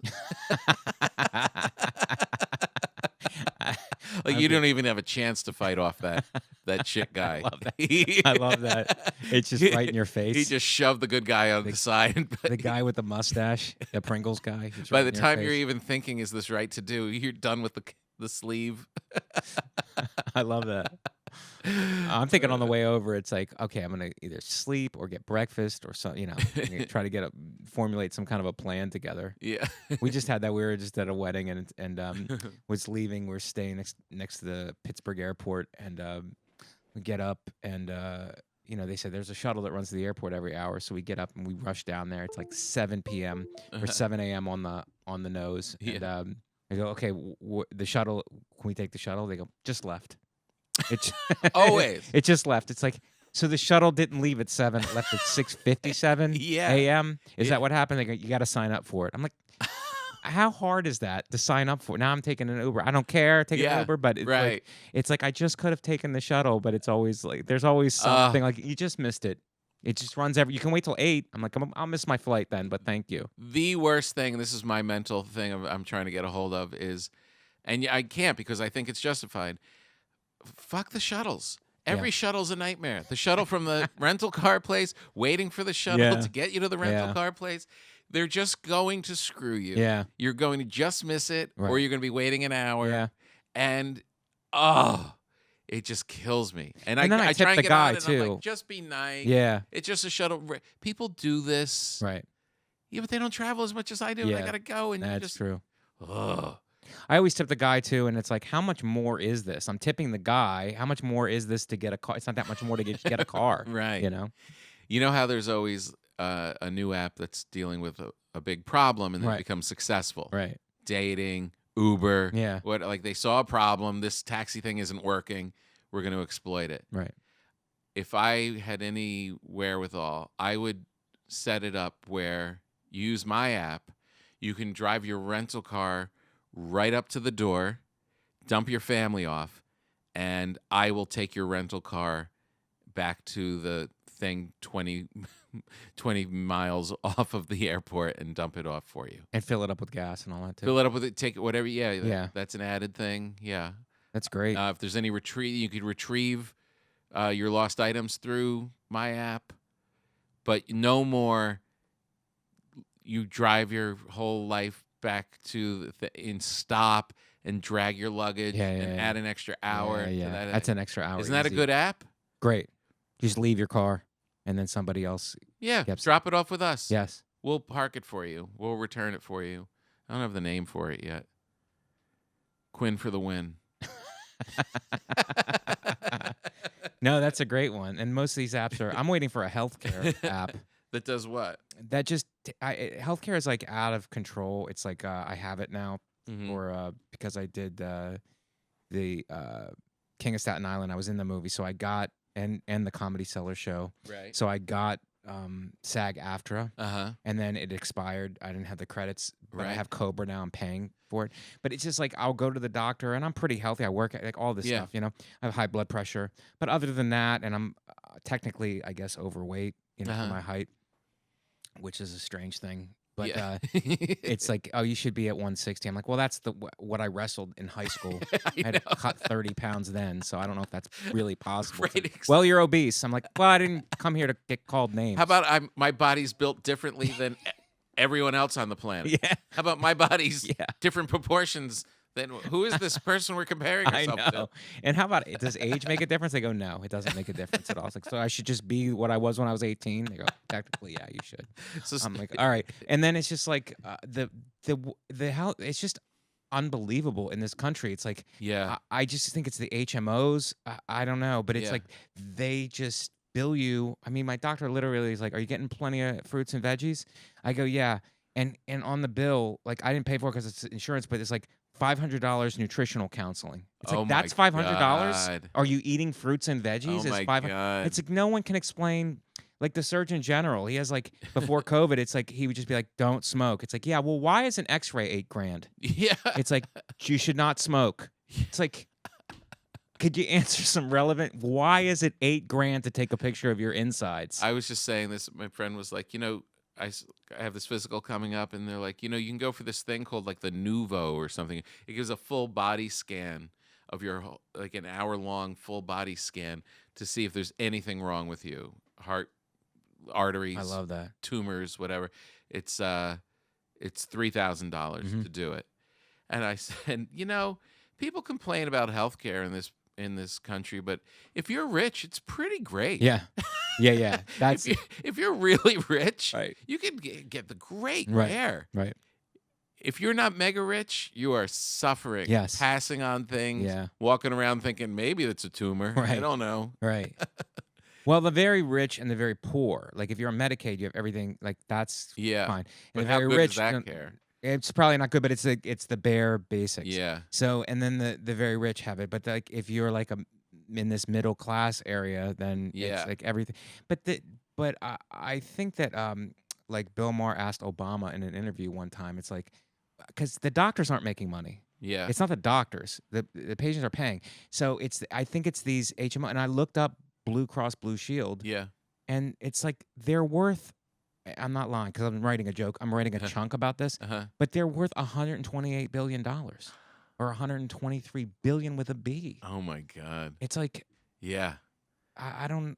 Speaker 2: Like you don't even have a chance to fight off that that shit guy.
Speaker 4: love that. I love that. It's just right in your face.
Speaker 2: He just shoved the good guy on the side.
Speaker 4: The guy with the mustache, the Pringles guy. He's
Speaker 2: By
Speaker 4: right
Speaker 2: the
Speaker 4: in your
Speaker 2: time
Speaker 4: face.
Speaker 2: you're even thinking, is this right to do? You're done with the sleeve.
Speaker 4: I love that. I'm thinking on the way over, it's like, okay, I'm gonna either sleep or get breakfast or something. I'm gonna try to formulate some kind of a plan together.
Speaker 2: Yeah.
Speaker 4: We just had that. We were just at a wedding and was leaving. We're staying next to the Pittsburgh airport, and we get up and they said there's a shuttle that runs to the airport every hour. So we get up and we rush down there. It's like 7 p.m. or 7 a.m. on the nose.
Speaker 2: Yeah.
Speaker 4: And I go, okay, the shuttle. Can we take the shuttle? They go, just left. It
Speaker 2: Always.
Speaker 4: It just left. It's like, so the shuttle didn't leave at 7. It left at 6:57
Speaker 2: Yeah.
Speaker 4: a.m. Is
Speaker 2: Yeah.
Speaker 4: that what happened? They go, you got to sign up for it. I'm like, how hard is that to sign up for? Now I'm taking an Uber. I don't care taking an Uber, but it's like I just could have taken the shuttle, but it's always like there's always something like you just missed it. It just runs you can wait till 8. I'm like, I'll miss my flight then, but thank you.
Speaker 2: The worst thing, and this is my mental thing I'm trying to get a hold of, is, and I can't because I think it's justified. Fuck the shuttles. Every shuttle's a nightmare. The shuttle from the rental car place, waiting for the shuttle to get you to the rental car place. They're just going to screw you.
Speaker 4: Yeah.
Speaker 2: You're going to just miss it,
Speaker 4: Right.
Speaker 2: or you're going to be waiting an hour.
Speaker 4: Yeah.
Speaker 2: And, it just kills me. And
Speaker 4: then I
Speaker 2: I
Speaker 4: tip
Speaker 2: try and
Speaker 4: the
Speaker 2: get
Speaker 4: guy,
Speaker 2: on it, and I'm
Speaker 4: too.
Speaker 2: like, just be nice.
Speaker 4: Yeah.
Speaker 2: It's just a shuttle. People do this.
Speaker 4: Right.
Speaker 2: Yeah, but they don't travel as much as I do. And I
Speaker 4: Yeah.
Speaker 2: got to go. And
Speaker 4: That's
Speaker 2: you just,
Speaker 4: true.
Speaker 2: ugh.
Speaker 4: I always tip the guy too, and it's like, how much more is this? I'm tipping the guy. How much more is this to get a car? It's not that much more to get a car.
Speaker 2: Right.
Speaker 4: You
Speaker 2: know how there's always a new app that's dealing with a big problem and then it becomes successful.
Speaker 4: Right.
Speaker 2: Dating, Uber.
Speaker 4: Yeah.
Speaker 2: Like they saw a problem. This taxi thing isn't working. We're going to exploit it.
Speaker 4: Right.
Speaker 2: If I had any wherewithal, I would set it up where you use my app. You can drive your rental car right up to the door, dump your family off, and I will take your rental car back to the thing 20 miles off of the airport and dump it off for you.
Speaker 4: And fill it up with gas and all that too.
Speaker 2: Fill it up with it, take it, whatever. Yeah,
Speaker 4: Yeah.
Speaker 2: That's an added thing. Yeah.
Speaker 4: That's great.
Speaker 2: If there's any retrieve, you could retrieve your lost items through my app, but no more. You drive your whole life back to and stop and drag your luggage and add an extra hour.
Speaker 4: Yeah.
Speaker 2: To that.
Speaker 4: That's an extra hour.
Speaker 2: Isn't that a
Speaker 4: easy.
Speaker 2: good app?
Speaker 4: Great. You just leave your car, and then somebody else.
Speaker 2: Yeah.
Speaker 4: Yep.
Speaker 2: Drop it off with us.
Speaker 4: Yes.
Speaker 2: We'll park it for you. We'll return it for you. I don't have the name for it yet. Quinn for the win.
Speaker 4: No, that's a great one. And most of these apps are. I'm waiting for a healthcare app.
Speaker 2: That does what?
Speaker 4: That just healthcare is like out of control. It's like I have it now, or because I did the King of Staten Island. I was in the movie, so I got and the Comedy Cellar show.
Speaker 2: Right.
Speaker 4: So I got SAG-AFTRA, and then it expired. I didn't have the credits, but I have Cobra now. I'm paying for it, but it's just like I'll go to the doctor, and I'm pretty healthy. I work like all this stuff, I have high blood pressure, but other than that, and I'm technically, I guess, overweight, for my height, which is a strange thing. But it's like, oh, you should be at 160. I'm like, well, that's what I wrestled in high school. I had to cut 30 pounds then, so I don't know if that's really possible.
Speaker 2: Right,
Speaker 4: well, you're obese. I'm like, well, I didn't come here to get called names.
Speaker 2: How about my body's built differently than everyone else on the planet?
Speaker 4: Yeah.
Speaker 2: How about my body's different proportions? Then who is this person we're comparing ourselves
Speaker 4: I know.
Speaker 2: to?
Speaker 4: And how about it? Does age make a difference? They go, no, it doesn't make a difference at all. It's like, so I should just be what I was when I was 18. They go, technically, yeah, you should. So I'm like, all right. And then it's just like the how it's just unbelievable in this country. It's like, I just think it's the HMOs. I don't know, but it's like they just bill you. I mean, my doctor literally is like, are you getting plenty of fruits and veggies? I go, yeah. And on the bill, like I didn't pay for it because it's insurance, but it's like $500 nutritional counseling. It's like, that's $500? Are you eating fruits and veggies?
Speaker 2: Oh my God.
Speaker 4: It's like no one can explain. Like the Surgeon General, he has like, before COVID, it's like he would just be like, don't smoke. It's like, yeah, well, why is an x-ray $8,000?
Speaker 2: Yeah.
Speaker 4: It's like, you should not smoke. It's like, could you answer some relevant, why is it $8,000 to take a picture of your insides?
Speaker 2: I was just saying this. My friend was like, I have this physical coming up, and they're like, you can go for this thing called like the Nuvo or something. It gives a full body scan of your like an hour-long full body scan to see if there's anything wrong with you, heart, arteries,
Speaker 4: I love that.
Speaker 2: tumors, whatever. It's $3,000 to do it. And I said, people complain about healthcare in this country, but if you're rich, it's pretty great.
Speaker 4: Yeah. Yeah. That's
Speaker 2: if you're really rich,
Speaker 4: right.
Speaker 2: you can get the great
Speaker 4: Right.
Speaker 2: care.
Speaker 4: Right.
Speaker 2: If you're not mega rich, you are suffering,
Speaker 4: Yes.
Speaker 2: passing on things,
Speaker 4: Yeah.
Speaker 2: walking around thinking maybe it's a tumor. I
Speaker 4: Right.
Speaker 2: don't know.
Speaker 4: Right. Well, the very rich and the very poor, like if you're on Medicaid, you have everything, like that's
Speaker 2: Yeah.
Speaker 4: fine. And
Speaker 2: But
Speaker 4: the
Speaker 2: how
Speaker 4: very
Speaker 2: good
Speaker 4: rich,
Speaker 2: is that care?
Speaker 4: it's probably not good, but it's the bare basics.
Speaker 2: Yeah.
Speaker 4: So, and then the very rich have it, but like if you're like in this middle class area, then
Speaker 2: Yeah.
Speaker 4: it's like everything. But I think that like Bill Maher asked Obama in an interview one time, it's like because the doctors aren't making money.
Speaker 2: Yeah.
Speaker 4: It's not the doctors. The patients are paying. So I think it's these HMO, and I looked up Blue Cross Blue Shield,
Speaker 2: Yeah.
Speaker 4: and it's like they're worth. I'm not lying because I'm writing a joke. I'm writing a chunk about this,
Speaker 2: Uh-huh.
Speaker 4: but they're worth $128 billion or 123 billion with a B.
Speaker 2: Oh my God.
Speaker 4: It's like
Speaker 2: Yeah.
Speaker 4: I don't.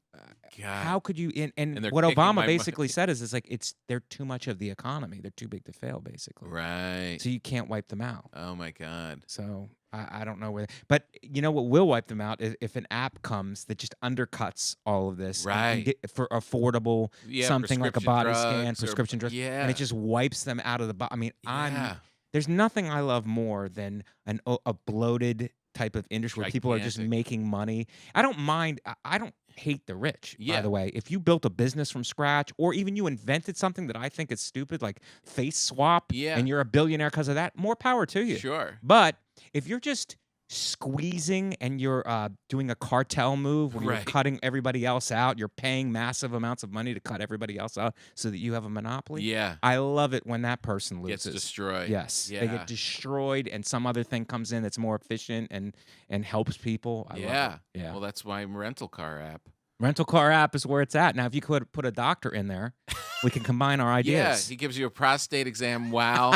Speaker 2: God.
Speaker 4: How could you? And
Speaker 2: they're
Speaker 4: what
Speaker 2: kicking
Speaker 4: Obama
Speaker 2: my
Speaker 4: basically said is, like they're too much of the economy. They're too big to fail, basically.
Speaker 2: Right.
Speaker 4: So you can't wipe them out.
Speaker 2: Oh my God.
Speaker 4: So I don't know where. But you know what will wipe them out is if an app comes that just undercuts all of this, and
Speaker 2: Right.
Speaker 4: get for affordable
Speaker 2: Yeah,
Speaker 4: something like a
Speaker 2: prescription
Speaker 4: body
Speaker 2: drugs
Speaker 4: scan,
Speaker 2: or-
Speaker 4: prescription drugs,
Speaker 2: yeah.
Speaker 4: and it just wipes them out of the. I mean,
Speaker 2: Yeah.
Speaker 4: there's nothing I love more than a bloated type of industry where people are just
Speaker 2: Gigantic.
Speaker 4: making money. I don't mind. I don't hate the rich, by
Speaker 2: Yeah.
Speaker 4: the way. If you built a business from scratch, or even you invented something that I think is stupid, like face swap,
Speaker 2: Yeah.
Speaker 4: and you're a billionaire because of that, more power to you.
Speaker 2: Sure.
Speaker 4: But if you're just squeezing and you're doing a cartel move where you're
Speaker 2: Right.
Speaker 4: cutting everybody else out, you're paying massive amounts of money to cut everybody else out so that you have a monopoly.
Speaker 2: Yeah.
Speaker 4: I love it when that person
Speaker 2: Gets
Speaker 4: loses.
Speaker 2: destroyed.
Speaker 4: Yes,
Speaker 2: Yeah.
Speaker 4: they get destroyed, and some other thing comes in that's more efficient and helps people. I love
Speaker 2: Yeah.
Speaker 4: it. Yeah.
Speaker 2: Well, that's my rental car app.
Speaker 4: Rental car app is where it's at. Now, if you could put a doctor in there, we can combine our
Speaker 2: Yeah.
Speaker 4: ideas.
Speaker 2: He gives you a prostate exam. Wow.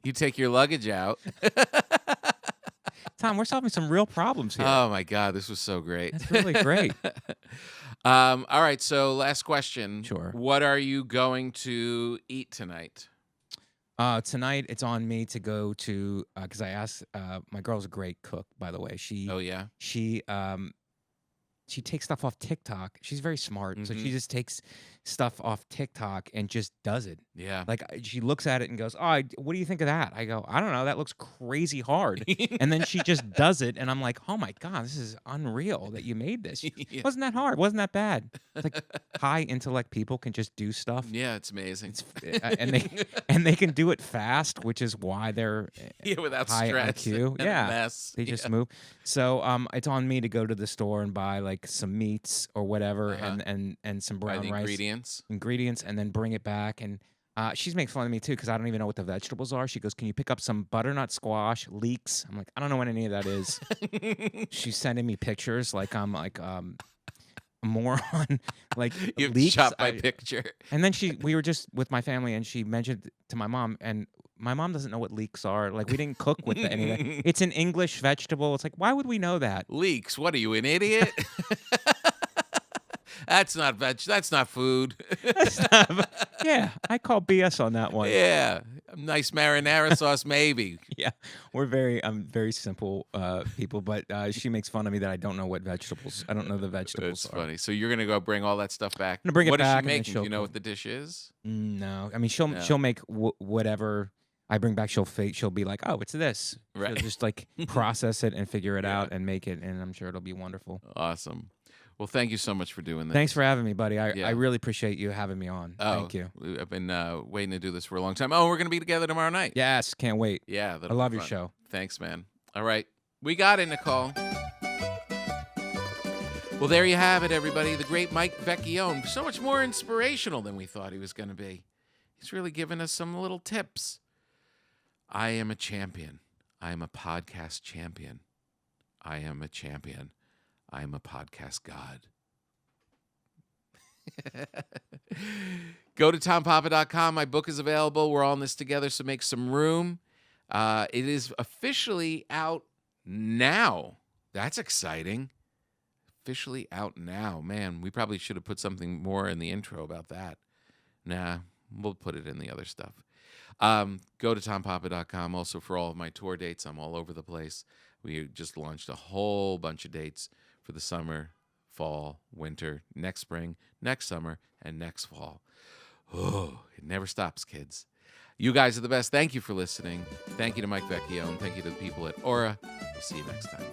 Speaker 2: You take your luggage out.
Speaker 4: Tom, we're solving some real problems here.
Speaker 2: Oh my God, this was so great.
Speaker 4: That's really great.
Speaker 2: All right, so last question.
Speaker 4: Sure.
Speaker 2: What are you going to eat tonight?
Speaker 4: Tonight it's on me to go to because I asked. My girl's a great cook, by the way.
Speaker 2: Oh yeah.
Speaker 4: She takes stuff off TikTok. She's very smart, so
Speaker 2: Mhm.
Speaker 4: she just takes stuff off TikTok and just does it.
Speaker 2: Yeah.
Speaker 4: Like she looks at it and goes, "Oh, what do you think of that?" I go, "I don't know. That looks crazy hard." And then she just does it, and I'm like, "Oh my God, this is unreal that you made this.
Speaker 2: Yeah.
Speaker 4: Wasn't that hard? Wasn't that bad?" It's like high intellect people can just do stuff.
Speaker 2: Yeah, it's amazing.
Speaker 4: And they can do it fast, which is why they're
Speaker 2: yeah, without
Speaker 4: high
Speaker 2: stress
Speaker 4: IQ.
Speaker 2: and
Speaker 4: Yeah.
Speaker 2: mess.
Speaker 4: they just move. So it's on me to go to the store and buy like some meats or whatever,
Speaker 2: Uh-huh.
Speaker 4: and some
Speaker 2: Buy
Speaker 4: brown
Speaker 2: the
Speaker 4: rice
Speaker 2: ingredients.
Speaker 4: and then bring it back. And she's making fun of me too because I don't even know what the vegetables are. She goes, "Can you pick up some butternut squash, leeks?" I'm like, "I don't know what any of that is." She's sending me pictures like I'm like a moron. Like
Speaker 2: You've
Speaker 4: leeks.
Speaker 2: shot by picture.
Speaker 4: And then we were just with my family, and she mentioned to my mom, and my mom doesn't know what leeks are. Like we didn't cook with anything. It's an English vegetable. It's like, why would we know that?
Speaker 2: Leeks. What are you, an idiot? That's not veg. That's not food.
Speaker 4: Yeah, I call BS on that one.
Speaker 2: Yeah. Nice marinara sauce, maybe.
Speaker 4: Yeah, we're very simple people, but she makes fun of me that I don't know what vegetables. I don't know the vegetables.
Speaker 2: It's funny. So you're gonna go bring all that stuff back.
Speaker 4: I'm gonna bring it
Speaker 2: What
Speaker 4: back
Speaker 2: is
Speaker 4: and
Speaker 2: she
Speaker 4: then
Speaker 2: making? Do
Speaker 4: she'll
Speaker 2: you know
Speaker 4: cook.
Speaker 2: what the dish is?
Speaker 4: No, I mean she'll
Speaker 2: No.
Speaker 4: make whatever I bring back. She'll be like, "Oh, it's this."
Speaker 2: Right.
Speaker 4: She'll just like process it and figure it
Speaker 2: Yeah.
Speaker 4: out and make it, and I'm sure it'll be wonderful.
Speaker 2: Awesome. Well, thank you so much for doing this.
Speaker 4: Thanks for having me, buddy.
Speaker 2: Yeah.
Speaker 4: I really appreciate you having me on.
Speaker 2: Oh,
Speaker 4: Thank you.
Speaker 2: I've been waiting to do this for a long time. Oh, we're gonna be together tomorrow night.
Speaker 4: Yes, can't wait.
Speaker 2: Yeah.
Speaker 4: I
Speaker 2: that'll
Speaker 4: love
Speaker 2: be
Speaker 4: your
Speaker 2: fun.
Speaker 4: show.
Speaker 2: Thanks, man. All right. We got it, Nicole. Well, there you have it, everybody. The great Mike Vecchione. So much more inspirational than we thought he was going to be. He's really given us some little tips. I am a champion. I am a podcast champion. I am a champion. I am a podcast god. Go to tompapa.com. My book is available. We're all in this together, so make some room. It is officially out now. That's exciting. Officially out now. Man, we probably should have put something more in the intro about that. Nah, we'll put it in the other stuff. Go to tompapa.com also for all of my tour dates. I'm all over the place. We just launched a whole bunch of dates for the summer, fall, winter, next spring, next summer, and next fall. Oh, it never stops, kids. You guys are the best. Thank you for listening. Thank you to Mike Vecchione. Thank you to the people at Aura. We'll see you next time.